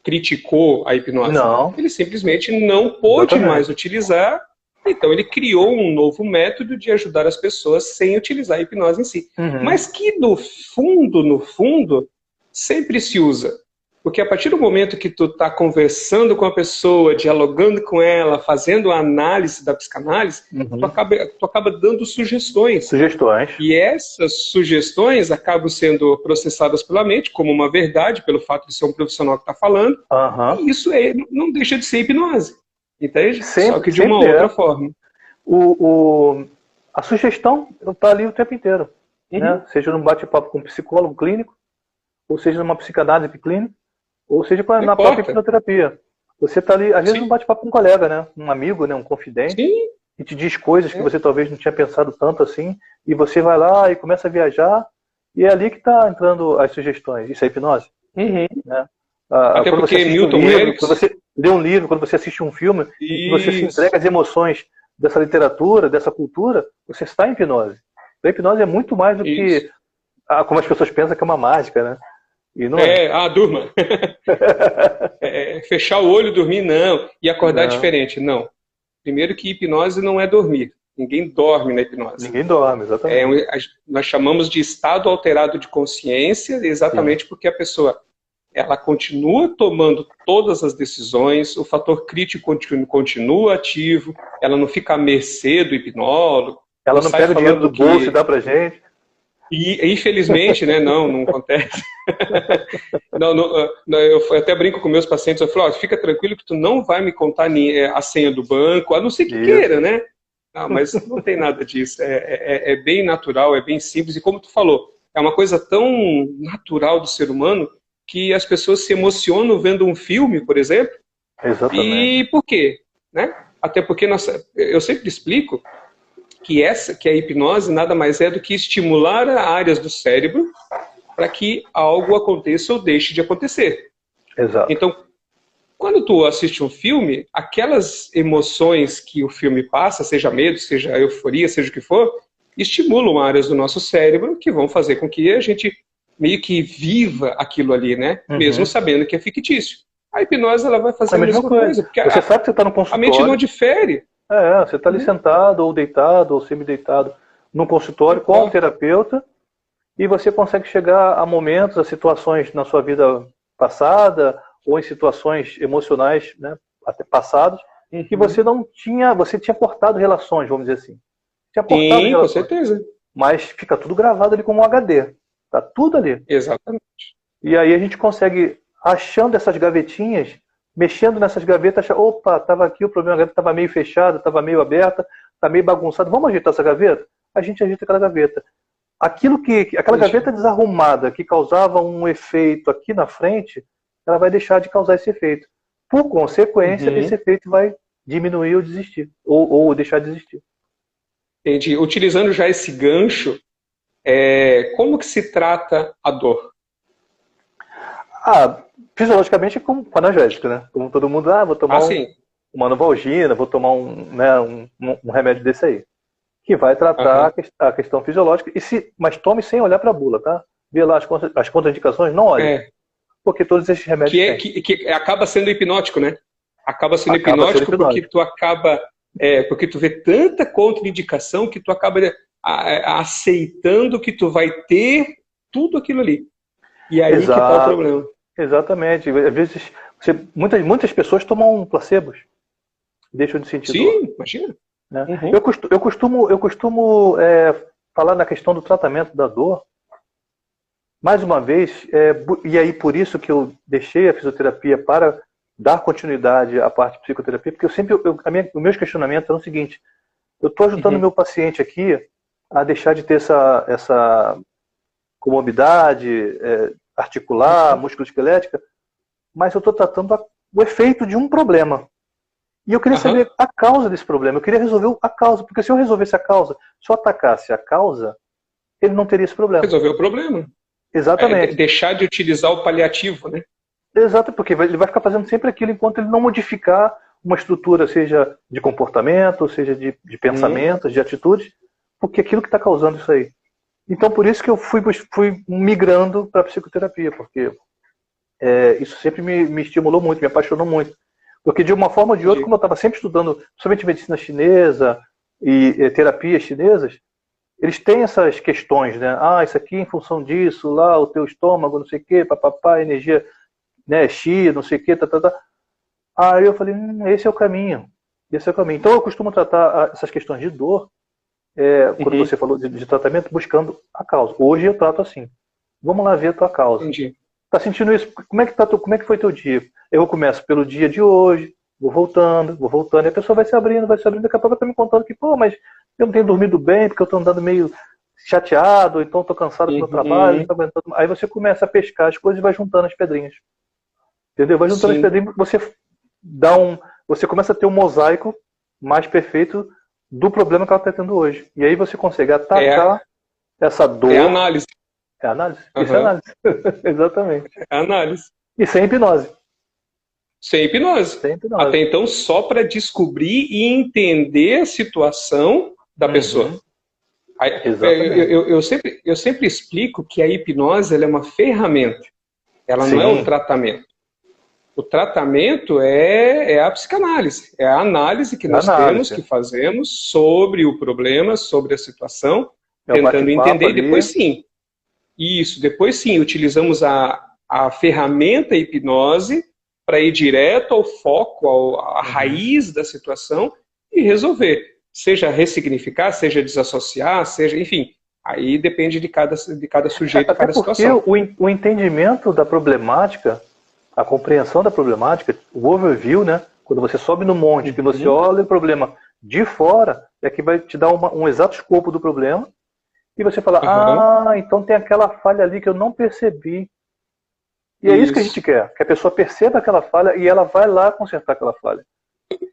criticou a hipnose. Não. Ele simplesmente não pôde mais utilizar, então ele criou um novo método de ajudar as pessoas sem utilizar a hipnose em si. Mas que no fundo, sempre se usa. Porque a partir do momento que tu está conversando com a pessoa, dialogando com ela, fazendo a análise da psicanálise, tu acaba dando sugestões. E essas sugestões acabam sendo processadas pela mente como uma verdade, pelo fato de ser um profissional que está falando. E isso não deixa de ser hipnose. Entende? Só que de uma outra forma. A sugestão está ali o tempo inteiro. Né? Seja num bate-papo com um psicólogo clínico, ou seja numa psicanálise clínica, ou seja na própria hipnoterapia. Você está ali, às vezes, num bate-papo com um colega, né? Um amigo, né? Um confidente, que te diz coisas que você talvez não tinha pensado tanto assim, e você vai lá e começa a viajar, e é ali que está entrando as sugestões. Isso é hipnose. Né? Até quando porque você Milton Erickson... Quando você lê um livro, quando você assiste um filme, e você se entrega às emoções dessa literatura, dessa cultura, você está em hipnose. A hipnose é muito mais do que, como as pessoas pensam, que é uma mágica, né? E não durma. Fechar o olho, dormir, não. E acordar diferente, não. Primeiro que hipnose não é dormir. Ninguém dorme na hipnose. Ninguém dorme, exatamente. Nós chamamos de estado alterado de consciência, exatamente porque a pessoa ela continua tomando todas as decisões, o fator crítico continua ativo, ela não fica à mercê do hipnólogo. Ela não pega o dinheiro do bolso e dá pra gente. E infelizmente, né, não acontece. Eu até brinco com meus pacientes, eu falo, fica tranquilo que tu não vai me contar a senha do banco, a não ser que queira, né? Não, mas não tem nada disso. É bem natural, é bem simples, e como tu falou, é uma coisa tão natural do ser humano que as pessoas se emocionam vendo um filme, por exemplo. Exatamente. E por quê? Né? Até porque eu sempre explico que a hipnose nada mais é do que estimular áreas do cérebro para que algo aconteça ou deixe de acontecer. Exato. Então, quando tu assiste um filme, aquelas emoções que o filme passa, seja medo, seja euforia, seja o que for, estimulam áreas do nosso cérebro que vão fazer com que a gente meio que viva aquilo ali, né? Mesmo sabendo que é fictício. A hipnose ela vai fazer a mesma coisa. Porque você sabe que você está no consultório. A mente não difere. Você está ali sentado, ou deitado, ou semi-deitado, num consultório com um terapeuta, e você consegue chegar a momentos, a situações na sua vida passada, ou em situações emocionais, né, até passadas, que você não tinha, você tinha cortado relações, vamos dizer assim. Tinha cortado relações, com certeza. Mas fica tudo gravado ali como um HD. Tá tudo ali. Exatamente. E aí a gente consegue, achando essas gavetinhas, mexendo nessas gavetas, opa, estava aqui o problema, a gaveta estava meio fechada, estava meio aberta, está meio bagunçada, vamos ajeitar essa gaveta? A gente ajeita aquela gaveta. Aquela gaveta desarrumada que causava um efeito aqui na frente, ela vai deixar de causar esse efeito. Por consequência, esse efeito vai diminuir ou desistir, ou deixar de existir. Entendi. Utilizando já esse gancho, como que se trata a dor? Fisiologicamente é como analgésico, né? Como todo mundo, vou tomar uma Novalgina, vou tomar um remédio desse aí. Que vai tratar a questão fisiológica, mas tome sem olhar para a bula, tá? Vê lá as contraindicações, não olhe. Porque todos esses remédios que acaba sendo hipnótico, né? Acaba sendo hipnótico porque tu acaba... porque tu vê tanta contraindicação que tu acaba aceitando que tu vai ter tudo aquilo ali. E aí que tá o problema. Exatamente. Às vezes, muitas pessoas tomam placebos. Deixam de sentir dor. Sim, imagina. Né? Eu costumo falar na questão do tratamento da dor, mais uma vez, e aí por isso que eu deixei a fisioterapia para dar continuidade à parte de psicoterapia, porque eu sempre, os meus questionamentos são o seguinte: eu estou ajudando o meu paciente aqui a deixar de ter essa comorbidade articular, musculoesquelética, mas eu estou tratando o efeito de um problema. E eu queria saber a causa desse problema, eu queria resolver a causa, porque se eu resolvesse a causa, se eu atacasse a causa, ele não teria esse problema. Resolver o problema. Exatamente. Deixar de utilizar o paliativo, né? Exato, porque ele vai ficar fazendo sempre aquilo enquanto ele não modificar uma estrutura, seja de comportamento, seja de pensamentos, de atitudes, porque é aquilo que está causando isso aí. Então, por isso que eu fui migrando para a psicoterapia, porque isso sempre me estimulou muito, me apaixonou muito. Porque, de uma forma ou de outra, como eu estava sempre estudando, principalmente medicina chinesa e terapias chinesas, eles têm essas questões, né? Ah, isso aqui em função disso, lá o teu estômago, não sei o quê, papapá, energia, né, Xi, não sei o quê, tá. Aí eu falei, esse é o caminho. Esse é o caminho. Então eu costumo tratar essas questões de dor, quando você falou de tratamento, buscando a causa. Hoje eu trato assim. Vamos lá ver a tua causa. Entendi. Tá sentindo isso? Como é que foi teu dia? Eu começo pelo dia de hoje, vou voltando, e a pessoa vai se abrindo, daqui a pouco ela tá me contando que, pô, mas eu não tenho dormido bem, porque eu tô andando meio chateado, então tô cansado do meu trabalho, não tô aguentando. Aí você começa a pescar as coisas e vai juntando as pedrinhas. Entendeu? Vai juntando as pedrinhas, você começa a ter um mosaico mais perfeito do problema que ela está tendo hoje. E aí você consegue atacar essa dor. É análise. É análise? Isso é análise. Exatamente. É análise. E sem hipnose. Sem hipnose. Até então, só para descobrir e entender a situação da pessoa. Eu sempre explico que a hipnose ela é uma ferramenta. Ela não é o tratamento. O tratamento é a psicanálise. É a análise que nós temos, que fazemos sobre o problema, sobre a situação, tentando entender. E depois sim. Isso, depois sim, utilizamos a ferramenta hipnose para ir direto ao foco, à raiz da situação e resolver. Seja ressignificar, seja desassociar, seja, enfim. Aí depende de cada sujeito, de cada situação. O entendimento da problemática, a compreensão da problemática, o overview, né? Quando você sobe no monte, que você olha o problema de fora, é que vai te dar um exato escopo do problema. E você fala, então tem aquela falha ali que eu não percebi. E é isso que a gente quer, que a pessoa perceba aquela falha e ela vai lá consertar aquela falha.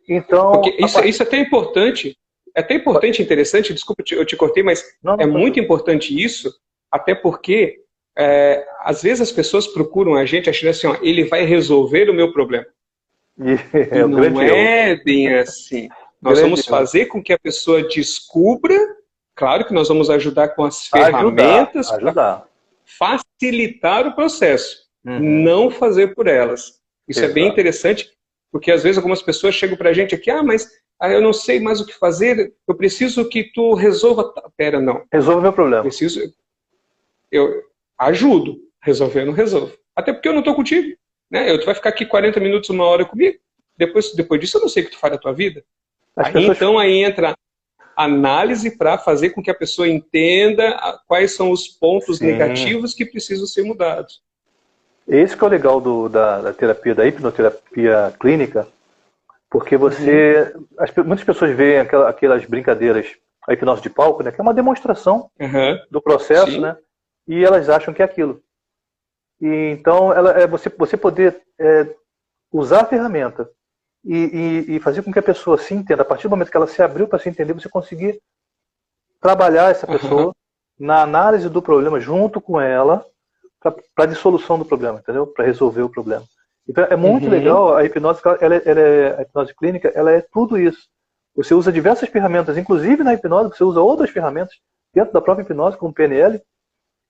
Então, porque isso é até importante. É até importante e interessante, desculpa, eu te cortei, mas muito importante isso, até porque às vezes as pessoas procuram a gente achando assim, ó, ele vai resolver o meu problema. E não é bem assim. Nós vamos fazer com que a pessoa descubra, claro que nós vamos ajudar com as ferramentas para facilitar o processo, não fazer por elas. Isso é bem interessante, porque às vezes algumas pessoas chegam para a gente aqui, mas eu não sei mais o que fazer, eu preciso que tu resolva... Pera, não. Resolva o meu problema. Eu ajudo, resolver eu não resolvo. Até porque eu não estou contigo. Né? Tu vai ficar aqui 40 minutos, uma hora comigo, depois disso eu não sei o que tu faz da tua vida. Então aí entra análise para fazer com que a pessoa entenda quais são os pontos negativos que precisam ser mudados. Esse que é o legal da terapia, da hipnoterapia clínica, porque muitas pessoas veem aquelas brincadeiras, a hipnose de palco, né, que é uma demonstração do processo, né, e elas acham que é aquilo. E então você poder usar a ferramenta e fazer com que a pessoa se entenda. A partir do momento que ela se abriu para se entender, você conseguir trabalhar essa pessoa na análise do problema junto com ela para a dissolução do problema, entendeu? Para resolver o problema. Então é muito legal, a hipnose, a hipnose clínica, ela é tudo isso. Você usa diversas ferramentas, inclusive na hipnose, você usa outras ferramentas dentro da própria hipnose, como PNL,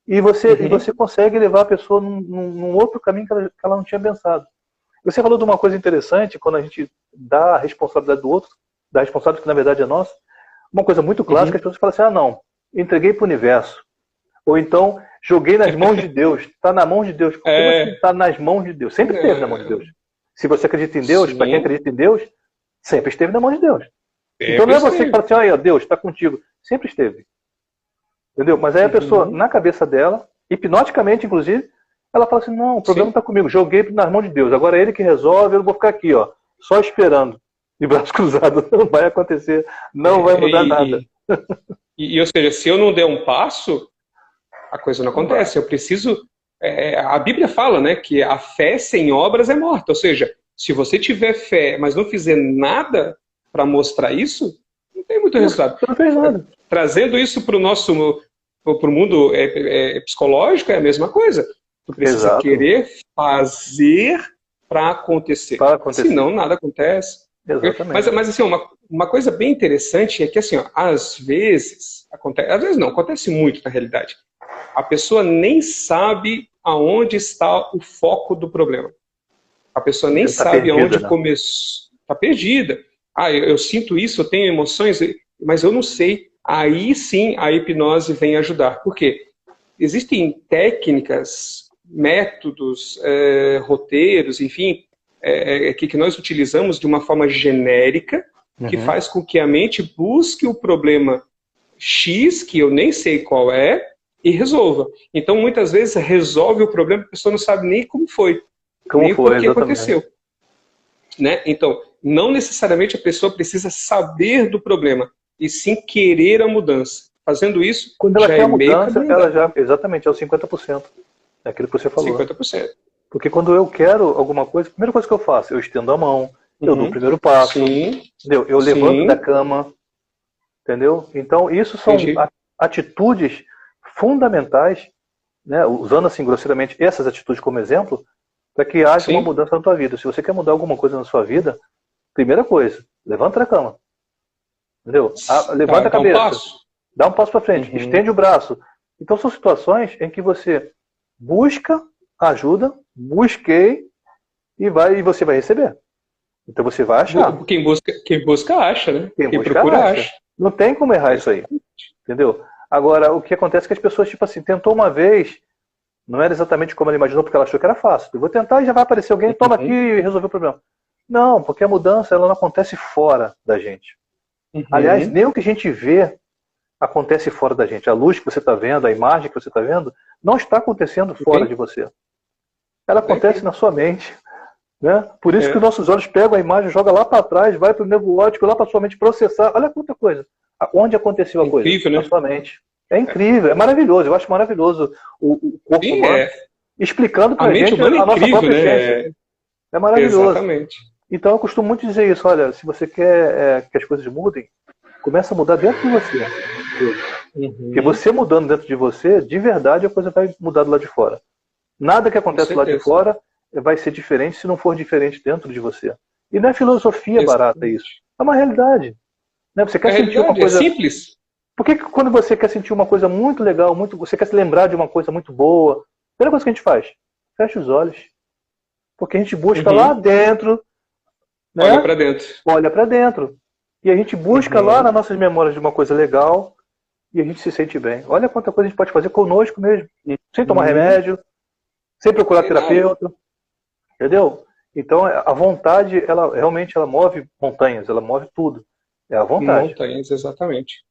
e você consegue levar a pessoa num outro caminho que ela não tinha pensado. Você falou de uma coisa interessante, quando a gente dá a responsabilidade do outro, da responsabilidade que na verdade é nossa, uma coisa muito clássica, as pessoas falam assim, não, entreguei para o universo. Ou então, joguei nas mãos de Deus. Está na mão de Deus. Como assim está nas mãos de Deus? Sempre esteve na mão de Deus. Se você acredita em Deus, para quem acredita em Deus, sempre esteve na mão de Deus. Então não é você que fala assim, Deus está contigo. Sempre esteve. Entendeu? Mas aí a pessoa, na cabeça dela, hipnoticamente, inclusive, ela fala assim, não, o problema está comigo, joguei nas mãos de Deus, agora é ele que resolve, eu não vou ficar aqui, ó, só esperando, de braço cruzado, não vai acontecer, não vai mudar nada. Ou seja, se eu não der um passo, a coisa não acontece. Eu preciso... a Bíblia fala, né, que a fé sem obras é morta. Ou seja, se você tiver fé, mas não fizer nada para mostrar isso, não tem muito resultado. Não fez nada. Trazendo isso para o nosso pro mundo psicológico, é a mesma coisa. Tu precisa Exato. querer fazer para acontecer. Senão, nada acontece. Exatamente. Mas assim, uma coisa bem interessante é que, assim, ó, às vezes não, acontece muito na realidade. A pessoa nem sabe aonde está o foco do problema. A pessoa nem sabe aonde começou. Está perdida. Eu sinto isso, eu tenho emoções, mas eu não sei. Aí sim a hipnose vem ajudar. Por quê? Existem técnicas, métodos, roteiros, enfim, que nós utilizamos de uma forma genérica, que faz com que a mente busque o problema X, que eu nem sei qual é, e resolva. Então, muitas vezes, resolve o problema, a pessoa não sabe nem como foi, nem o que aconteceu. Né? Então, não necessariamente a pessoa precisa saber do problema, e sim querer a mudança. Fazendo isso, quando ela já quer a meio mudança, ela já, exatamente, é os 50%. É aquilo que você falou. 50%. Porque quando eu quero alguma coisa, a primeira coisa que eu faço, eu estendo a mão, eu dou o primeiro passo, entendeu? Eu levanto da cama, entendeu? Então, isso são atitudes fundamentais, né? Usando assim grosseiramente essas atitudes como exemplo, para que haja uma mudança na tua vida. Se você quer mudar alguma coisa na sua vida, primeira coisa, levanta da cama, entendeu? Levanta a cabeça, dá um passo para frente, estende o braço. Então, são situações em que você busca ajuda, busquei e você vai receber. Então você vai achar. Quem busca acha, né? Quem procura acha. Não tem como errar isso aí. Entendeu? Agora, o que acontece é que as pessoas, tipo assim, tentou uma vez, não era exatamente como ela imaginou, porque ela achou que era fácil. Eu vou tentar e já vai aparecer alguém, toma aqui e resolveu o problema. Não, porque a mudança ela não acontece fora da gente. Aliás, nem o que a gente vê acontece fora da gente. A luz que você está vendo, a imagem que você está vendo, não está acontecendo fora de você. Ela acontece na sua mente. Né? Por isso que os nossos olhos pegam a imagem, jogam lá para trás, vai para o nervo óptico, lá para sua mente processar. Olha quanta coisa. Onde aconteceu a coisa? Incrível, né? Na sua mente. É incrível, é maravilhoso. Eu acho maravilhoso o corpo humano explicando para a gente a nossa própria essência. É maravilhoso. Exatamente. Então eu costumo muito dizer isso. Olha, se você quer que as coisas mudem, começa a mudar dentro de você. Porque você mudando dentro de você, de verdade a coisa vai mudar do lado de fora. Nada que acontece do lado de fora vai ser diferente se não for diferente dentro de você. E não é filosofia barata isso. É uma realidade. Né? Você quer sentir uma coisa simples. Por que quando você quer sentir uma coisa muito legal, você quer se lembrar de uma coisa muito boa, a primeira coisa que a gente faz? Fecha os olhos. Porque a gente busca lá dentro. Né? Olha para dentro. Olha para dentro. E a gente busca lá nas nossas memórias de uma coisa legal e a gente se sente bem. Olha quanta coisa a gente pode fazer conosco mesmo. Sem tomar remédio, sem procurar terapeuta. Entendeu? Então, a vontade, ela realmente move montanhas, ela move tudo. É a vontade. Montanhas, exatamente.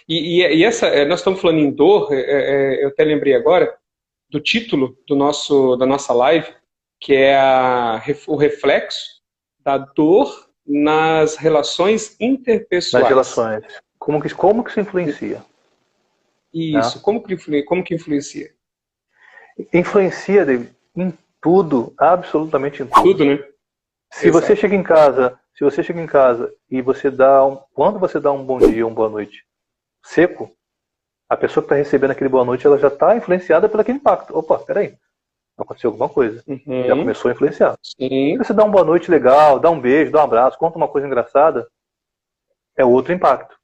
E essa, nós estamos falando em dor, eu até lembrei agora do título da nossa live, que é o reflexo da dor nas relações interpessoais. Nas relações. Como que isso influencia? Isso, né? Como que influencia? Influencia, David, em tudo, absolutamente em tudo. Tudo, né? Se você chega em casa e quando você dá um bom dia, uma boa noite seco, a pessoa que está recebendo aquele boa noite, ela já está influenciada por aquele impacto. Opa, peraí, aconteceu alguma coisa. Já começou a influenciar. Se você dá uma boa noite legal, dá um beijo, dá um abraço, conta uma coisa engraçada, é outro impacto.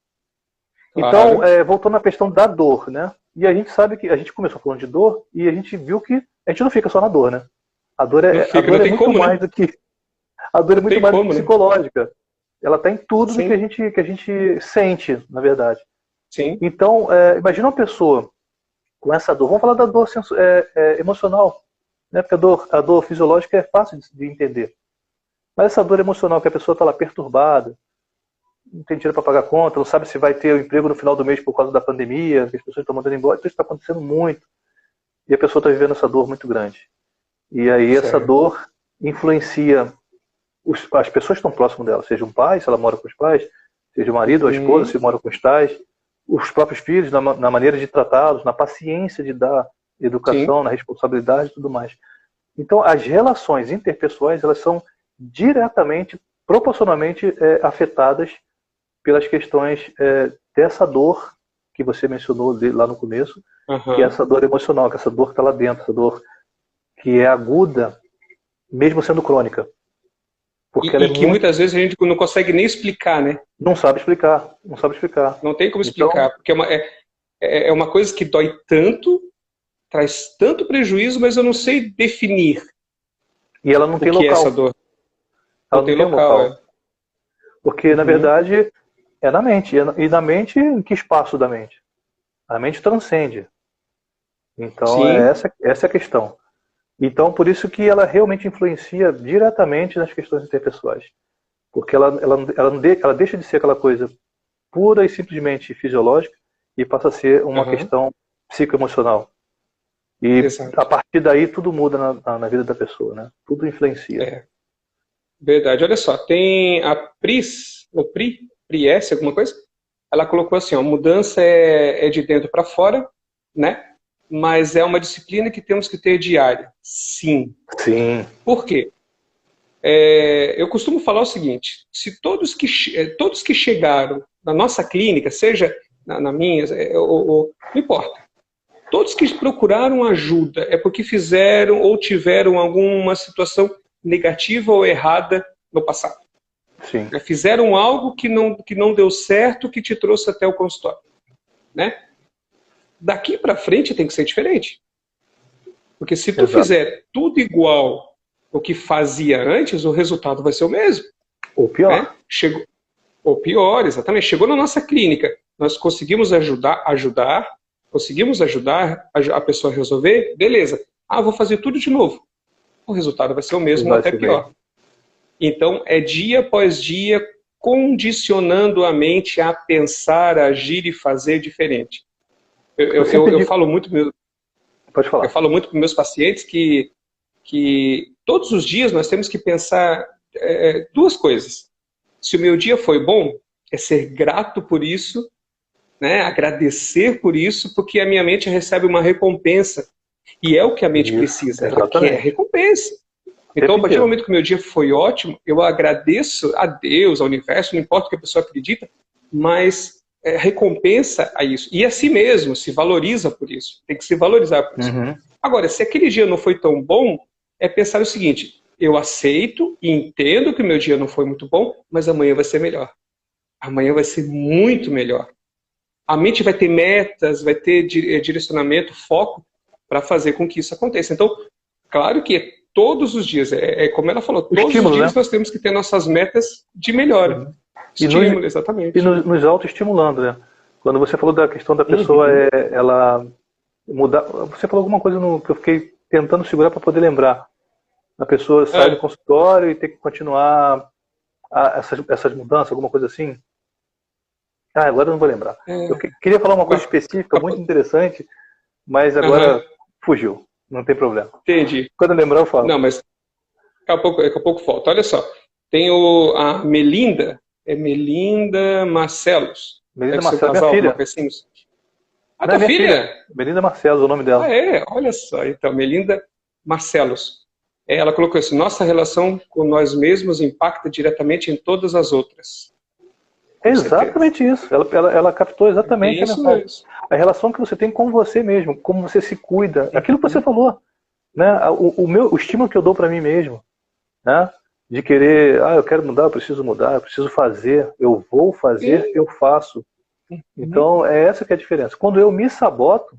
Então, voltando à questão da dor, né? E a gente sabe que a gente começou falando de dor e a gente viu que a gente não fica só na dor, né? A dor é muito mais do que... A dor é muito mais do que psicológica. Ela está em tudo do que a gente sente, na verdade. Sim. Então, imagina uma pessoa com essa dor. Vamos falar da dor emocional, né? Porque a dor fisiológica é fácil de entender. Mas essa dor emocional, que a pessoa está lá perturbada, não tem dinheiro para pagar conta, não sabe se vai ter o emprego no final do mês por causa da pandemia, que as pessoas estão mandando embora, isso está acontecendo muito. e a pessoa está vivendo essa dor muito grande. E aí essa dor influencia as pessoas que estão próximas dela, seja um pai, se ela mora com os pais, seja o marido ou a esposa, se mora com os pais, os próprios filhos, na maneira de tratá-los, na paciência de dar educação, na responsabilidade e tudo mais. Então, as relações interpessoais, elas são diretamente, proporcionalmente afetadas pelas questões dessa dor que você mencionou lá no começo, que é essa dor emocional, que essa dor que está lá dentro, essa dor que é aguda, mesmo sendo crônica. Porque ela que muitas vezes a gente não consegue nem explicar, né? Não sabe explicar, não sabe explicar. Não tem como explicar, então, porque é uma coisa que dói tanto, traz tanto prejuízo, mas eu não sei definir. E ela não tem local. É essa dor. Ela não tem local. Porque, na verdade, é na mente. E na mente, em que espaço da mente? A mente transcende. Então, essa é a questão. Então, por isso que ela realmente influencia diretamente nas questões interpessoais. Porque ela deixa de ser aquela coisa pura e simplesmente fisiológica e passa a ser uma questão psicoemocional. E a partir daí tudo muda na vida da pessoa, né? Tudo influencia. Verdade. Olha só, tem a Pris, Priesse, alguma coisa? Ela colocou assim, ó, mudança é de dentro para fora, né? Mas é uma disciplina que temos que ter diária. Sim. Sim. Por quê? Eu costumo falar o seguinte, se todos que chegaram na nossa clínica, seja na minha, não importa, todos que procuraram ajuda é porque fizeram ou tiveram alguma situação negativa ou errada no passado. Sim. Fizeram algo que não deu certo, que te trouxe até o consultório. Né? Daqui para frente tem que ser diferente. Porque se tu fizer tudo igual ao que fazia antes, o resultado vai ser o mesmo. Ou pior. Né? Ou pior, exatamente. Chegou na nossa clínica, nós conseguimos conseguimos ajudar a pessoa a resolver, beleza. Vou fazer tudo de novo. O resultado vai ser o mesmo, até pior. Então, é dia após dia condicionando a mente a pensar, agir e fazer diferente. Eu falo muito Pode falar. Eu falo muito para meus pacientes que todos os dias nós temos que pensar duas coisas. Se o meu dia foi bom, é ser grato por isso, né? Agradecer por isso, porque a minha mente recebe uma recompensa. E é o que a mente precisa, ela quer recompensa. Então, a partir do momento que o meu dia foi ótimo, eu agradeço a Deus, ao universo, não importa o que a pessoa acredita, mas recompensa a isso. E a si mesmo, se valoriza por isso. Tem que se valorizar por isso. Agora, se aquele dia não foi tão bom, é pensar o seguinte, eu aceito e entendo que o meu dia não foi muito bom, mas amanhã vai ser melhor. Amanhã vai ser muito melhor. A mente vai ter metas, vai ter direcionamento, foco para fazer com que isso aconteça. Então, claro que todos os dias, como ela falou, todos os dias nós temos que ter nossas metas de melhora. Estímulo, exatamente. E nos autoestimulando, né? Quando você falou da questão da pessoa, ela mudar. Você falou alguma coisa que eu fiquei tentando segurar para poder lembrar. A pessoa sai do consultório e tem que continuar essas mudanças, alguma coisa assim. Agora eu não vou lembrar. Eu queria falar uma coisa específica, muito interessante, mas agora fugiu. Não tem problema. Entendi. Quando eu lembrar, eu falo. Não, mas daqui a pouco falta. Olha só. Tem a Melinda. É Melinda Marcelos. Melinda Marcelos, minha filha. Assim. Tua filha? Melinda Marcelos, é o nome dela. Olha só. Então, Melinda Marcelos. Ela colocou assim, nossa relação com nós mesmos impacta diretamente em todas as outras. É exatamente isso. Ela captou exatamente a relação que você tem com você mesmo, como você se cuida. Aquilo que você falou. Né? O estímulo que eu dou para mim mesmo. Né? De querer, eu quero mudar, eu preciso fazer, eu vou fazer, eu faço. Então, é essa que é a diferença. Quando eu me saboto,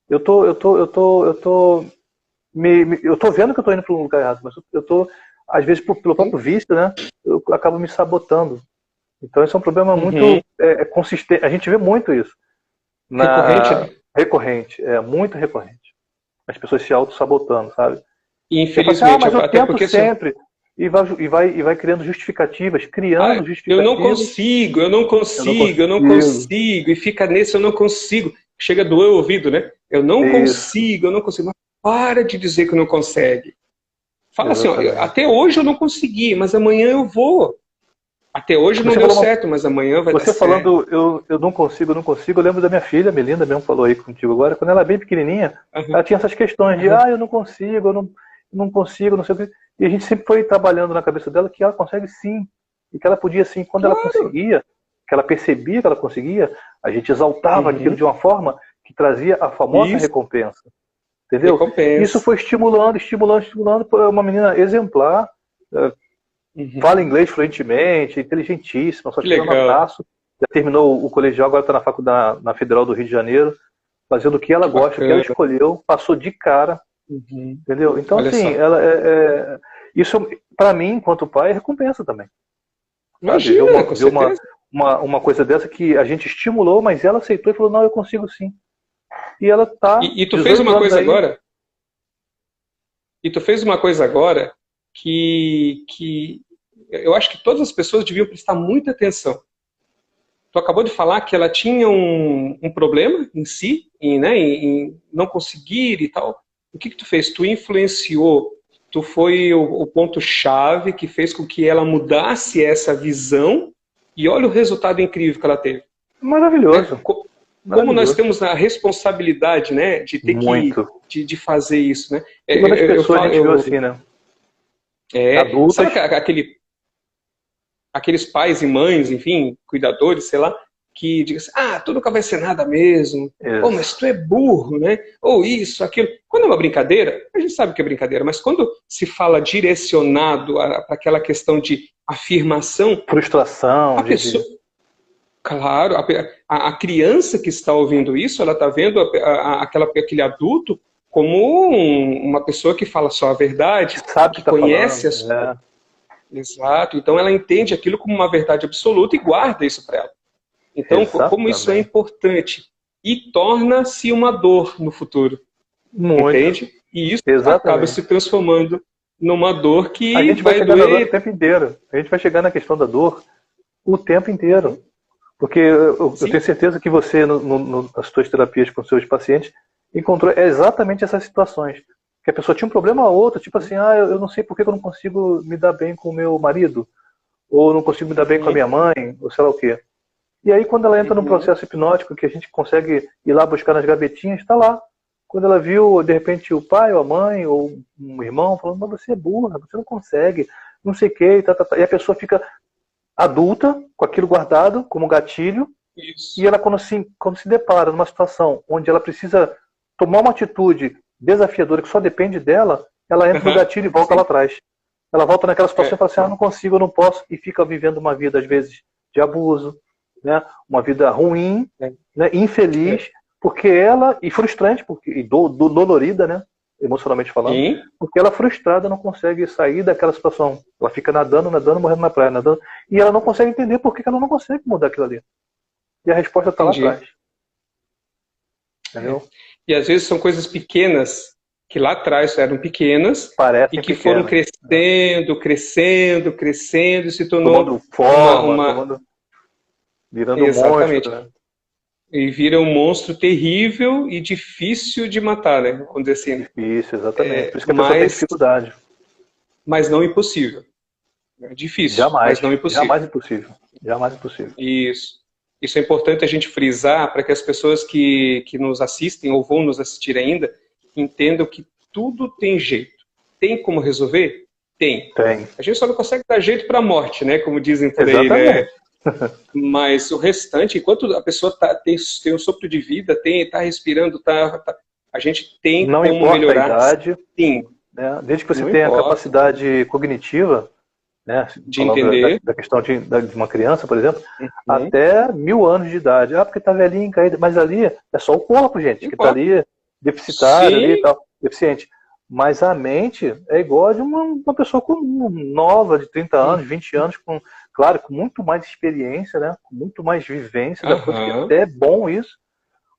eu tô vendo que eu tô indo para um lugar errado, mas eu tô, às vezes, pelo próprio vício, né? Eu acabo me sabotando. Então, esse é um problema muito consistente. A gente vê muito isso. Recorrente, né? Recorrente, muito recorrente. As pessoas se auto-sabotando, sabe? E, infelizmente, mas eu tento sempre. E vai criando justificativas, eu não consigo, e fica nesse eu não consigo. Chega a doer o ouvido, né? Eu não Isso. consigo, eu não consigo. Mas para de dizer que não consegue. Fala assim, ó, Exatamente. até hoje eu não consegui, mas amanhã eu vou. Até hoje não Você deu falou certo, mas amanhã vai dar Você certo. falando, eu não consigo, não consigo, eu lembro da minha filha, a Melinda mesmo falou aí contigo agora, quando ela é bem pequenininha, Aham, ela tinha essas questões de, aham. eu não consigo, eu não consigo, não sei o quê. E a gente sempre foi trabalhando na cabeça dela que ela consegue sim, e que ela podia sim. Quando ela Claro. conseguia, que ela percebia que ela conseguia, a gente exaltava aquilo Uhum. de uma forma que trazia a famosa Isso, recompensa, entendeu? Isso recompensa. foi estimulando, estimulando, estimulando, uma menina exemplar, eh, Uhum. fala inglês fluentemente, inteligentíssima, só Que tira legal, notaço. Já terminou o colegial, agora está na faculdade na Federal do Rio de Janeiro, fazendo o que ela que gosta, o que ela bacana. escolheu, passou de cara, Uhum. entendeu? Então, Olha assim, só. ela isso para mim, enquanto pai, é recompensa também, sabe? Ver Imagina, com certeza. uma coisa dessa que a gente estimulou, mas ela aceitou e falou, não, eu consigo sim. E ela tá E tu fez 18 uma anos coisa aí, agora, e tu fez uma coisa agora que eu acho que todas as pessoas deviam prestar muita atenção. Tu acabou de falar que ela tinha um problema em si, em não conseguir e tal. O que tu fez? Tu influenciou, tu foi o ponto-chave que fez com que ela mudasse essa visão e olha o resultado incrível que ela teve, né? maravilhoso, Como nós maravilhoso. temos a responsabilidade, né, de ter que Muito. de fazer isso, né? E quantas Eu pessoas a falo, gente viu assim, né? sabe Adultas, aqueles pais e mães, enfim, cuidadores, sei lá, que dizem assim, tu nunca vai ser nada mesmo, ou mas tu é burro, né? Ou isso, aquilo. Quando é uma brincadeira, a gente sabe que é brincadeira, mas quando se fala direcionado para aquela questão de afirmação, a frustração, pessoa, claro, a criança que está ouvindo isso, ela está vendo aquele adulto como uma pessoa que fala só a que verdade, sabe o que que está falando. conhece exato. Então ela entende aquilo como uma verdade absoluta e guarda isso para ela. Então, como isso é Exatamente. importante e torna-se uma dor no futuro, Muito. entende? E isso acaba Exatamente. se transformando numa dor A que gente vai vai chegar na dor o doer. tempo inteiro. A gente vai chegar na questão da dor o tempo inteiro. Uhum. Porque eu tenho Sim. certeza que você, nas suas terapias com seus pacientes, encontrou exatamente essas situações. Que a pessoa tinha um problema ou outro, tipo assim, eu não sei por que eu não consigo me dar bem com o meu marido, ou não consigo me dar bem com a Uhum. minha mãe, ou sei lá o quê. E aí, quando ela entra num Uhum. processo hipnótico, que a gente consegue ir lá buscar nas gavetinhas, está lá. Quando ela viu, de repente, o pai ou a mãe ou um irmão falando, mas você é burra, você não consegue, não sei o quê, e, e a pessoa fica adulta, com aquilo guardado como gatilho, e Isso. ela, quando se depara numa situação onde ela precisa tomar uma atitude desafiadora que só depende dela, ela entra no Uhum. gatilho e volta lá Sim. atrás. Ela volta naquela situação e É. fala assim, não consigo, eu não posso, e fica vivendo uma vida, às vezes, de abuso, né? Uma vida ruim, É. né? É. Infeliz, porque e frustrante, e dolorida, né? Emocionalmente falando, Sim. porque ela frustrada não consegue sair daquela situação. Ela fica nadando, nadando, morrendo na praia, nadando, e ela não consegue entender por que ela não consegue mudar aquilo ali. E a resposta está lá Entendi. atrás, É. entendeu? E às vezes são coisas pequenas que lá atrás eram pequenas e Parecem que foram pequenas, crescendo, crescendo, crescendo e se tornou tomando forma, uma... virando um monstro, Exatamente. né? E vira um monstro terrível e difícil de matar, né? Vamos dizer assim. Difícil, exatamente. Por isso que a pessoa tem Mas, dificuldade. mas não impossível. É difícil, Jamais, mas não impossível. jamais impossível. Jamais impossível. Isso. Isso é importante a gente frisar para que as pessoas que nos assistem ou vão nos assistir ainda entendam que tudo tem jeito. Tem como resolver? Tem. Tem. A gente só não consegue dar jeito para a morte, né? Como dizem por aí, né? Exatamente. Mas o restante, enquanto a pessoa tem um sopro de vida, está respirando, a gente tem Não como importa a melhorar, idade, sim. né? Desde que você Não tenha a importa capacidade cognitiva, né? de Falando entender. da questão de uma criança, por exemplo, Uhum. até 1000 anos de idade. Porque está velhinho, caído. Mas ali é só o corpo, gente, Não que está importa. ali deficitário ali e Sim. tal, deficiente. Mas a mente é igual a de uma pessoa comum, nova, de 30 anos, 20 anos, claro, com muito mais experiência, né? Com muito mais vivência da coisa, que Aham. até é bom isso,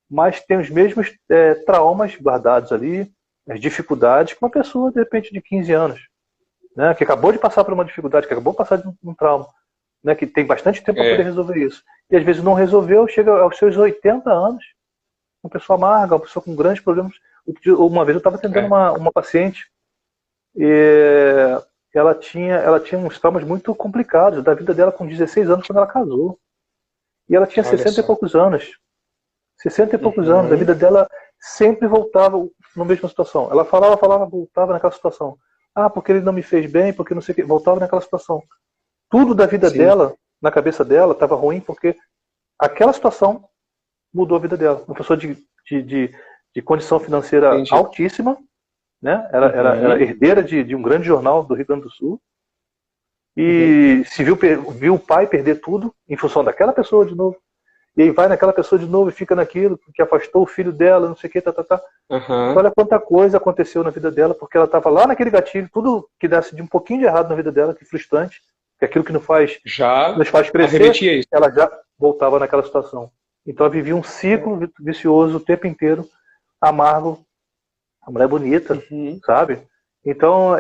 mas tem os mesmos traumas guardados ali, as dificuldades que uma pessoa, de repente, de 15 anos, né? Que acabou de passar por uma dificuldade, que acabou de passar de um trauma, né? Que tem bastante tempo para poder É. resolver isso. E às vezes não resolveu, chega aos seus 80 anos, uma pessoa amarga, uma pessoa com grandes problemas. Uma vez eu estava atendendo uma paciente e ela tinha uns traumas muito complicados da vida dela com 16 anos quando ela casou. E ela tinha Olha 60 e só. poucos anos. 60 e poucos anos. A vida dela sempre voltava na mesma situação. Ela falava, voltava naquela situação. Ah, porque ele não me fez bem, porque não sei o que. Voltava naquela situação. Tudo da vida Sim. dela, na cabeça dela, estava ruim porque aquela situação mudou a vida dela. Uma pessoa de condição financeira Entendi. altíssima, né? Era herdeira de um grande jornal do Rio Grande do Sul. E se viu o pai perder tudo em função daquela pessoa de novo. E aí vai naquela pessoa de novo e fica naquilo, que afastou o filho dela, não sei o que, Então, olha quanta coisa aconteceu na vida dela, porque ela estava lá naquele gatilho, tudo que desse de um pouquinho de errado na vida dela, que frustrante, que aquilo que nos faz crescer, ela já voltava naquela situação. Então ela vivia um ciclo vicioso o tempo inteiro, amargo. A mulher bonita, sabe? Então,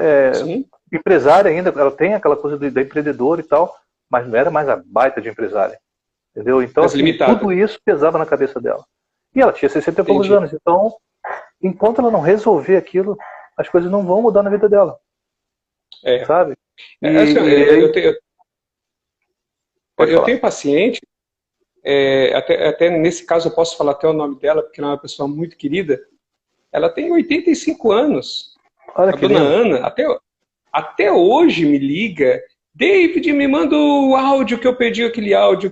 empresária ainda, ela tem aquela coisa da empreendedora e tal, mas não era mais a baita de empresária. Entendeu? Então, assim, tudo isso pesava na cabeça dela. E ela tinha 60 e poucos anos. Então, enquanto ela não resolver aquilo, as coisas não vão mudar na vida dela. Sabe? Eu tenho paciente, até nesse caso eu posso falar até o nome dela, porque ela é uma pessoa muito querida. Ela tem 85 anos. Olha a dona lindo. Ana, até hoje me liga. David, me manda o áudio que eu perdi, aquele áudio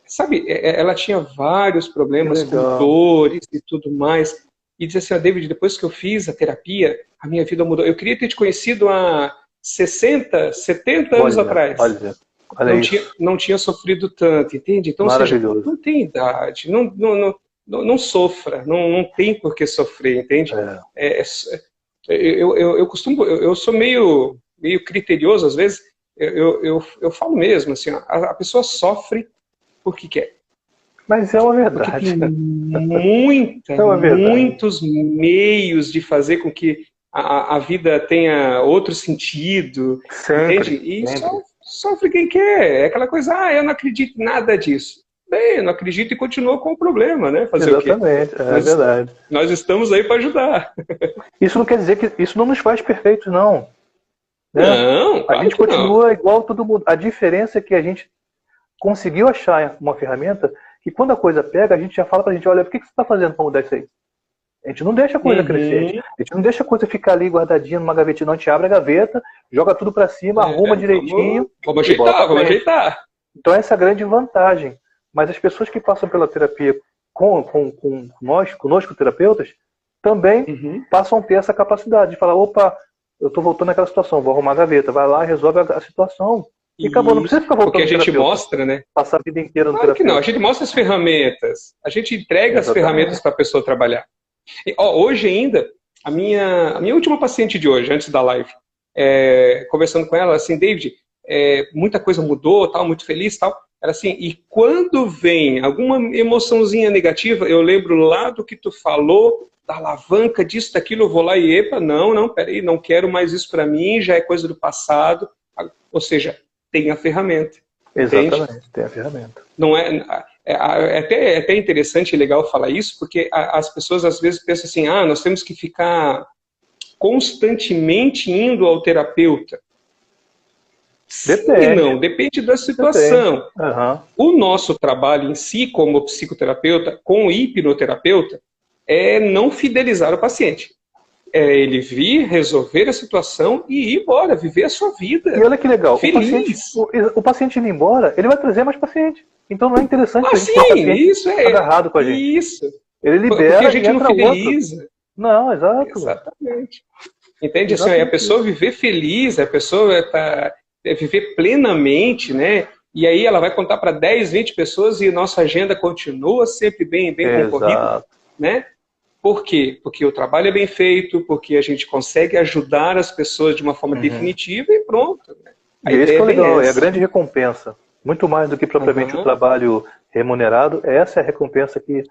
sabe, ela tinha vários problemas com dores e tudo mais. E dizia assim, David, depois que eu fiz a terapia, a minha vida mudou. Eu queria ter te conhecido há 60, 70 anos atrás. Olha não tinha sofrido tanto, entende? Então, ou seja, não tem idade, não sofra, não tem por que sofrer, entende? Eu sou meio criterioso às vezes. Eu falo mesmo assim, a pessoa sofre porque quer. Mas é uma verdade. Porque tem muitos meios de fazer com que a vida tenha outro sentido, entende? E sofre quem quer. É aquela coisa, eu não acredito em nada disso. Bem, eu não acredito e continua com o problema, né? Fazer Exatamente, o quê? Verdade. Nós estamos aí para ajudar. Isso não quer dizer que isso não nos faz perfeitos, não. Né? Não, a gente continua igual todo mundo. A diferença é que a gente conseguiu achar uma ferramenta que quando a coisa pega, a gente já fala pra gente, olha, o que você está fazendo para mudar isso aí? A gente não deixa a coisa crescer. A gente não deixa a coisa ficar ali guardadinha numa gavetinha, não. A gente abre a gaveta, joga tudo para cima, arruma direitinho. Vamos ajeitar. Então essa é a grande vantagem. Mas as pessoas que passam pela terapia conosco, terapeutas, também passam a ter essa capacidade de falar, opa, eu estou voltando naquela situação, vou arrumar a gaveta, vai lá e resolve a situação. E acabou, não precisa ficar voltando. Porque a gente mostra, né? Passar a vida inteira no terapeuta. Que não, a gente mostra as ferramentas, a gente entrega as ferramentas para a pessoa trabalhar. E, hoje ainda, a minha última paciente de hoje, antes da live, conversando com ela, assim, David, muita coisa mudou, tal, muito feliz, tal. Era assim, e quando vem alguma emoçãozinha negativa, eu lembro lá do que tu falou, da alavanca disso, daquilo, eu vou lá e epa, não, peraí, não quero mais isso para mim, já é coisa do passado. Ou seja, tem a ferramenta. Exatamente, entende? Tem a ferramenta. Não é até interessante e legal falar isso, porque as pessoas às vezes pensam assim, nós temos que ficar constantemente indo ao terapeuta. Depende. Não, depende da situação. O nosso trabalho em si, como psicoterapeuta, com o hipnoterapeuta, é não fidelizar o paciente. É ele vir, resolver a situação e ir embora, viver a sua vida. E olha que legal, feliz. O paciente indo embora, ele vai trazer mais paciente. Então não é interessante a gente ter o paciente agarrado com a gente. Isso. Ele libera. Porque a gente não fideliza. Não, exato. Exatamente. Entende? Assim, a pessoa viver feliz, a pessoa viver plenamente, né? E aí ela vai contar para 10, 20 pessoas e nossa agenda continua sempre bem concorrida, né? Por quê? Porque o trabalho é bem feito, porque a gente consegue ajudar as pessoas de uma forma definitiva e pronto. Né? E isso que é legal, é a grande recompensa. Muito mais do que propriamente o trabalho remunerado, essa é a recompensa que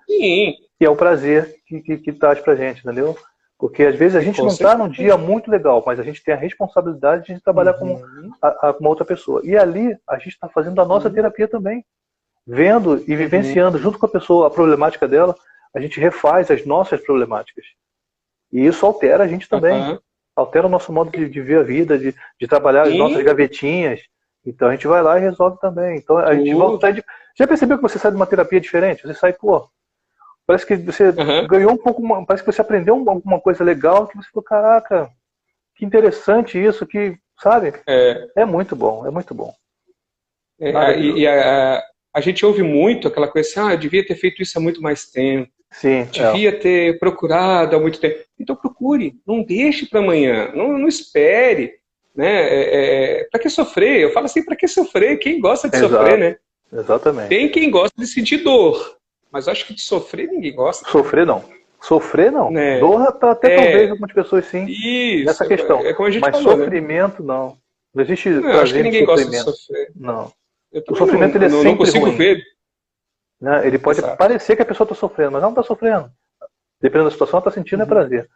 é o prazer que traz pra gente, entendeu? Porque às vezes a gente não está num dia muito legal, mas a gente tem a responsabilidade de trabalhar com uma outra pessoa. E ali a gente está fazendo a nossa terapia também. Vendo e vivenciando junto com a pessoa a problemática dela, a gente refaz as nossas problemáticas. E isso altera a gente também. Altera o nosso modo de ver a vida, de trabalhar as nossas gavetinhas. Então a gente vai lá e resolve também. Então a gente volta a sair de... Já percebeu que você sai de uma terapia diferente? Você sai, pô, parece que você ganhou um pouco, parece que você aprendeu alguma coisa legal, que você falou, caraca, que interessante isso, que, sabe? É muito bom, é muito bom. A gente ouve muito aquela coisa assim, eu devia ter feito isso há muito mais tempo. Sim, devia ter procurado há muito tempo. Então procure, não deixe para amanhã, não espere. Né? Para que sofrer? Eu falo assim, para que sofrer? Quem gosta de sofrer, né? Exatamente. Tem quem gosta de sentir dor, mas acho que de sofrer ninguém gosta. Sofrer não. Sofrer não. Né? Dor até talvez algumas pessoas sim. Isso. Nessa questão. É como a gente mas falou, sofrimento né? não. Não existe acho que ninguém gosta de sofrer. Não. O sofrimento ele é sempre não consigo ruim. ver. Né? Ele pode parecer que a pessoa está sofrendo, mas ela não está sofrendo. Dependendo da situação, ela está sentindo é prazer.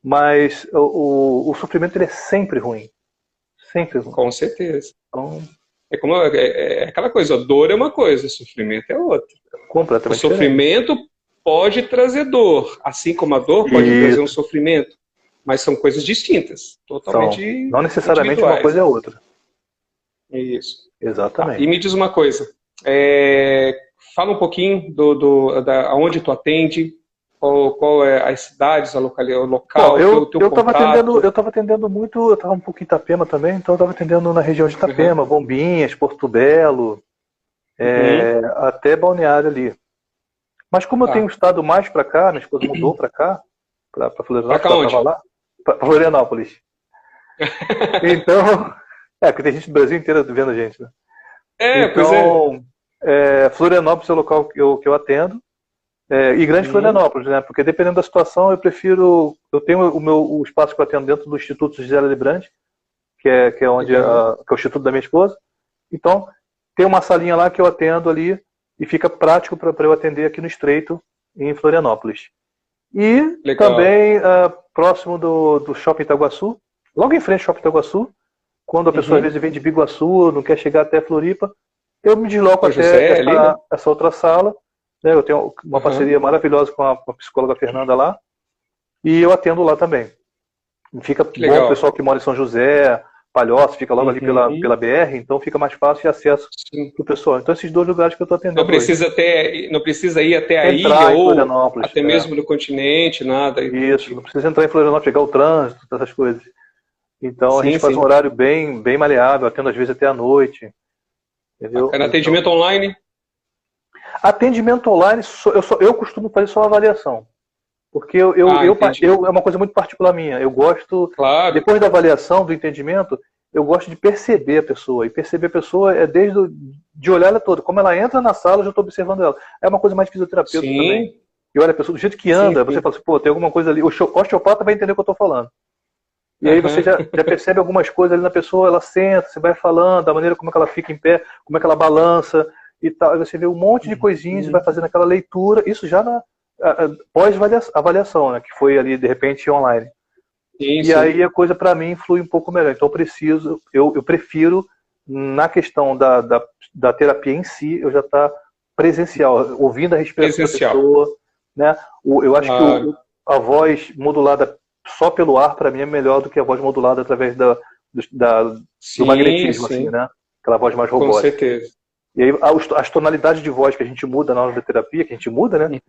Mas o sofrimento ele é sempre ruim. Sempre ruim. Com certeza. Então, é aquela coisa, dor é uma coisa, sofrimento é outra. Completamente o sofrimento pode trazer dor, assim como a dor pode trazer um sofrimento, mas são coisas distintas, totalmente não necessariamente uma coisa é outra. Isso. Exatamente. E me diz uma coisa, fala um pouquinho aonde tu atende, qual é as cidades, o local, eu estava atendendo muito, eu estava um pouco em Itapema também, então eu estava atendendo na região de Itapema, Bombinhas, Porto Belo, até Balneário ali. Mas como eu tenho estado mais para cá, minha esposa mudou para cá, para Florianópolis, ela estava lá, para Florianópolis. Então, porque tem gente do Brasil inteiro vendo a gente, né? Então, Florianópolis é o local que eu atendo. E Grande Florianópolis, né? Porque dependendo da situação, eu tenho o espaço que eu atendo dentro do Instituto Gisela Librandi, que é onde que é o instituto da minha esposa. Então, tem uma salinha lá que eu atendo ali e fica prático para eu atender aqui no Estreito, em Florianópolis. E também próximo do Shopping Itaguaçu, logo em frente ao Shopping Itaguaçu, quando a pessoa às vezes vem de Biguaçu, não quer chegar até Floripa, eu me desloco até essa outra sala. Eu tenho uma parceria maravilhosa com a psicóloga Fernanda lá, e eu atendo lá também. Fica bom o pessoal que mora em São José, Palhoça, fica logo ali pela BR, então fica mais fácil de acesso para o pessoal. Então esses dois lugares que eu estou atendendo. Não precisa ir até a ilha ou até mesmo no continente, nada. Isso, não precisa entrar em Florianópolis, pegar o trânsito, essas coisas. Então a gente faz um horário bem maleável, atendo às vezes até à noite. Entendeu? Atendimento online? Atendimento online, eu costumo fazer só avaliação. Porque é uma coisa muito particular minha. Eu gosto, depois da avaliação, do entendimento, eu gosto de perceber a pessoa. E perceber a pessoa é de olhar ela toda. Como ela entra na sala, eu já estou observando ela. É uma coisa mais de fisioterapeuta também. E olha a pessoa do jeito que anda, você fala assim, pô, tem alguma coisa ali. O osteopata vai entender o que eu estou falando. E aí você já percebe algumas coisas ali na pessoa, ela senta, você vai falando, da maneira como é que ela fica em pé, como é que ela balança e tal. Aí você vê um monte de coisinhas e vai fazendo aquela leitura, isso já na pós-avaliação, né, que foi ali, de repente, online. Aí a coisa para mim flui um pouco melhor. Então eu prefiro, na questão da terapia em si, eu já estar presencial, ouvindo a respiração da pessoa. Né? Eu acho que a voz modulada só pelo ar, para mim, é melhor do que a voz modulada através do magnetismo, assim, né? Aquela voz mais robótica. Com certeza. E aí, as tonalidades de voz que a gente muda na hora da terapia, que a gente muda, né?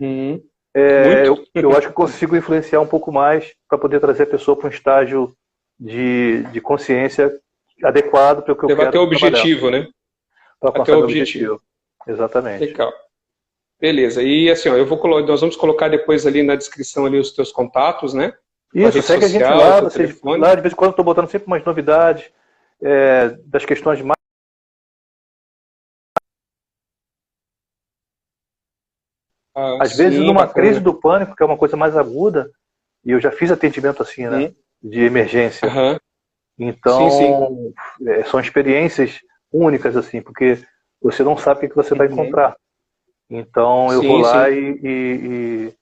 Eu acho que eu consigo influenciar um pouco mais para poder trazer a pessoa para um estágio de consciência adequado para o que eu quero. Até o objetivo, né? Para alcançar o objetivo. Exatamente. Legal. Beleza. E assim, nós vamos colocar depois ali na descrição ali os teus contatos, né? Isso, segue a gente lá. Lá de vez em quando eu estou botando sempre umas novidades das questões mais. Às vezes, numa crise do pânico, que é uma coisa mais aguda, e eu já fiz atendimento assim, né? De emergência. Então, são experiências únicas, assim, porque você não sabe o que você vai encontrar. Então, eu vou lá e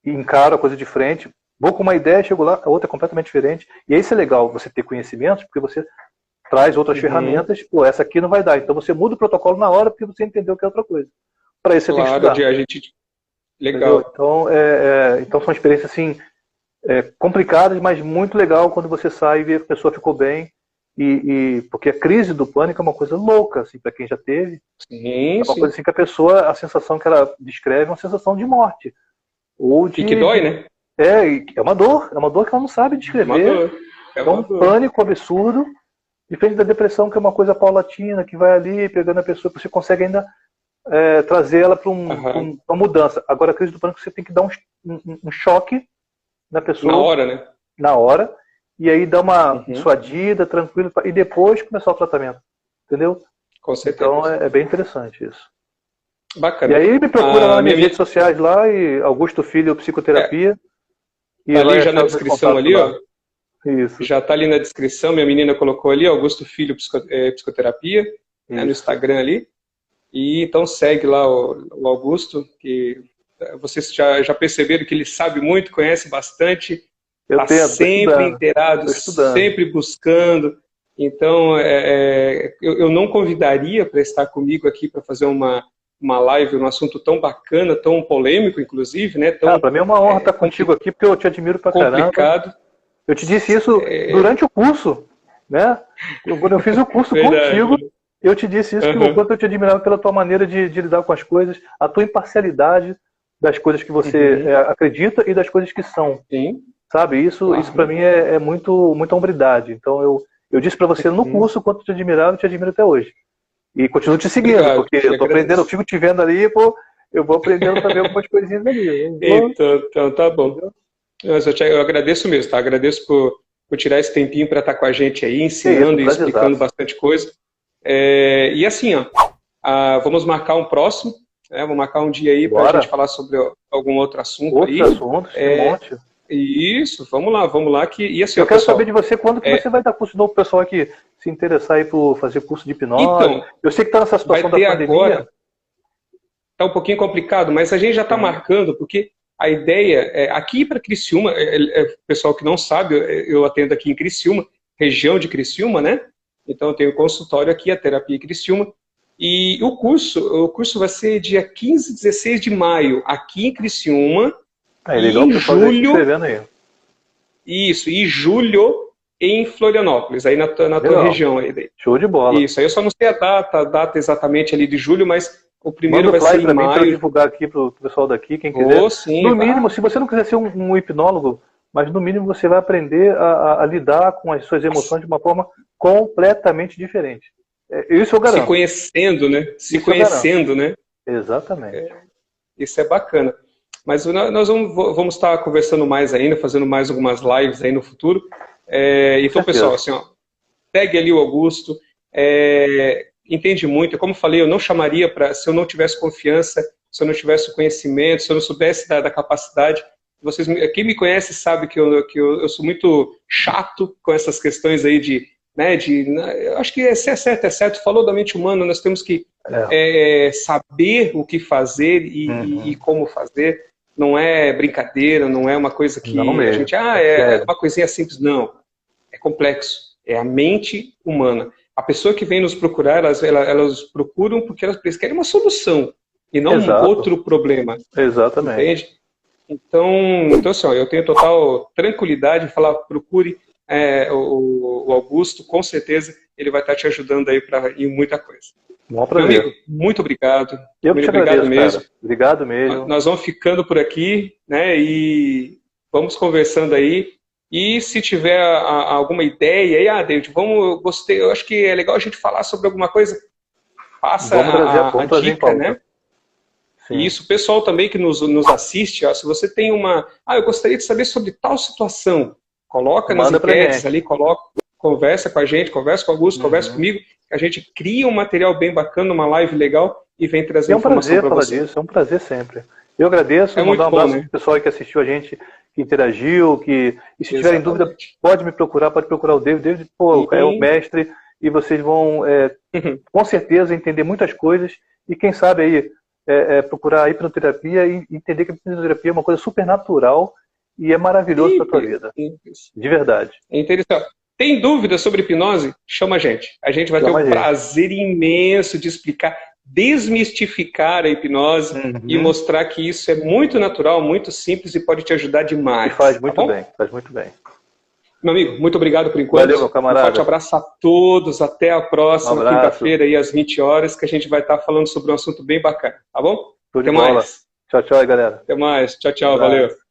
encaro a coisa de frente, vou com uma ideia, chego lá, a outra é completamente diferente. E aí isso é legal, você ter conhecimentos, porque você traz outras ferramentas, essa aqui não vai dar. Então você muda o protocolo na hora, porque você entendeu que é outra coisa. Para isso você tem que estudar. Legal. Então, então são experiências assim, complicadas, mas muito legal quando você sai e vê que a pessoa ficou bem. Porque a crise do pânico é uma coisa louca, assim, para quem já teve. Sim, É uma sim. coisa assim que a pessoa, a sensação que ela descreve é uma sensação de morte. Ou E que dói, né? É uma dor que ela não sabe descrever. Uma dor. É um pânico absurdo, diferente da depressão, que é uma coisa paulatina, que vai ali pegando a pessoa, você consegue ainda trazer ela para uma mudança. Agora, a crise do pânico, você tem que dar um choque na pessoa. Na hora, né? Na hora. E aí dar uma suadida, tranquila, e depois começar o tratamento. Entendeu? Com certeza. Então é bem interessante isso. Bacana. E aí me procura lá nas minhas redes sociais, lá, e Augusto Filho Psicoterapia. Tá ali já na descrição ali, ó. Isso. Já tá ali na descrição, minha menina colocou ali, Augusto Filho Psicoterapia, né, no Instagram ali. E então segue lá o Augusto, que vocês já perceberam que ele sabe muito, conhece bastante, está sempre inteirado, sempre buscando. Então, eu não convidaria para estar comigo aqui para fazer uma live, um assunto tão bacana, tão polêmico, inclusive, né? Para mim é uma honra estar contigo aqui, porque eu te admiro pra caramba. Eu te disse isso durante o curso, né? Quando eu fiz o curso contigo, eu te disse isso, que o quanto eu te admirava pela tua maneira de lidar com as coisas, a tua imparcialidade das coisas que você acredita e das coisas que são. Sim. Sabe? Isso para mim é muita hombridade. Então eu disse para você no curso quanto eu te admirava e te admiro até hoje. E continuo te seguindo, porque eu tô aprendendo, eu fico te vendo ali, pô, eu vou aprendendo também algumas coisinhas ali. Então tá bom. Eu agradeço mesmo, tá? Agradeço por tirar esse tempinho para estar com a gente aí, ensinando e explicando bastante coisa. E assim, ó, vamos marcar um próximo, né? Vamos marcar um dia aí para a gente falar sobre algum outro assunto aí. Assuntos, tem um monte. Isso, vamos lá, e assim, eu quero saber de você quando que você vai dar curso novo pro pessoal que se interessar aí por fazer curso de hipnose. Então, eu sei que está nessa situação da pandemia. Agora, tá um pouquinho complicado, mas a gente já está marcando, porque a ideia aqui para Criciúma, pessoal que não sabe, eu atendo aqui em Criciúma, região de Criciúma, né? Então eu tenho consultório aqui, a terapia em Criciúma, e o curso vai ser dia 15 e 16 de maio, aqui em Criciúma. Legal, em julho, aí. Isso, e julho em Florianópolis, aí na tua região aí. Show de bola. Isso, aí eu só não sei a data exatamente ali de julho, mas o primeiro vai ser em maio. Para divulgar aqui pro pessoal daqui, quem quiser. Sim, no mínimo, se você não quiser ser um hipnólogo, mas no mínimo você vai aprender a lidar com as suas emoções de uma forma completamente diferente. Isso eu garanto. Se conhecendo, né? Né? Exatamente. Isso é bacana. Mas nós vamos estar conversando mais ainda, fazendo mais algumas lives aí no futuro. Então, pessoal, assim, ó, segue ali o Augusto, entende muito. Como eu falei, eu não chamaria se eu não tivesse confiança, se eu não tivesse conhecimento, se eu não soubesse da capacidade. Quem me conhece sabe que eu sou muito chato com essas questões aí eu acho que se é certo. Falou da mente humana, nós temos que saber o que fazer e como fazer. Não é brincadeira, não é uma coisa que a gente... é uma coisinha simples. Não. É complexo. É a mente humana. A pessoa que vem nos procurar, elas procuram porque elas querem uma solução e não um outro problema. Exatamente. Entende? Então assim, ó, eu tenho total tranquilidade em falar, procure o Augusto, com certeza ele vai estar te ajudando aí em muita coisa. Bom prazer. Meu amigo, muito obrigado. Eu que te obrigado agradeço, mesmo. Cara. Obrigado mesmo. Nós vamos ficando por aqui, né? E vamos conversando aí. E se tiver alguma ideia aí, David, eu gostei, eu acho que é legal a gente falar sobre alguma coisa. Passa a dica, né? Sim. E isso, o pessoal também que nos assiste, ó, se você tem eu gostaria de saber sobre tal situação, coloca nas enquetes ali, conversa com a gente, conversa com o Augusto, conversa comigo, que a gente cria um material bem bacana, uma live legal e vem trazer informação para você. É um prazer sempre. Eu agradeço, mandar um abraço pro pessoal que assistiu a gente, que interagiu, e se tiverem dúvida, pode me procurar, pode procurar o David. David, é o mestre, e vocês vão, com certeza, entender muitas coisas, e quem sabe aí, procurar a hipnoterapia e entender que a hipnoterapia é uma coisa super natural e é maravilhoso para a tua vida. De verdade. É interessante. Tem dúvida sobre hipnose? Chama a gente. A gente vai ter um prazer imenso de explicar desmistificar a hipnose e mostrar que isso é muito natural, muito simples e pode te ajudar demais. E faz muito bem, faz muito bem. Meu amigo, muito obrigado por enquanto. Valeu, meu camarada. Um forte abraço a todos. Até a próxima quinta-feira, aí às 20 horas, que a gente vai estar falando sobre um assunto bem bacana, tá bom? Até mais. Tchau, tchau, galera. Até mais. Tchau, tchau. Valeu.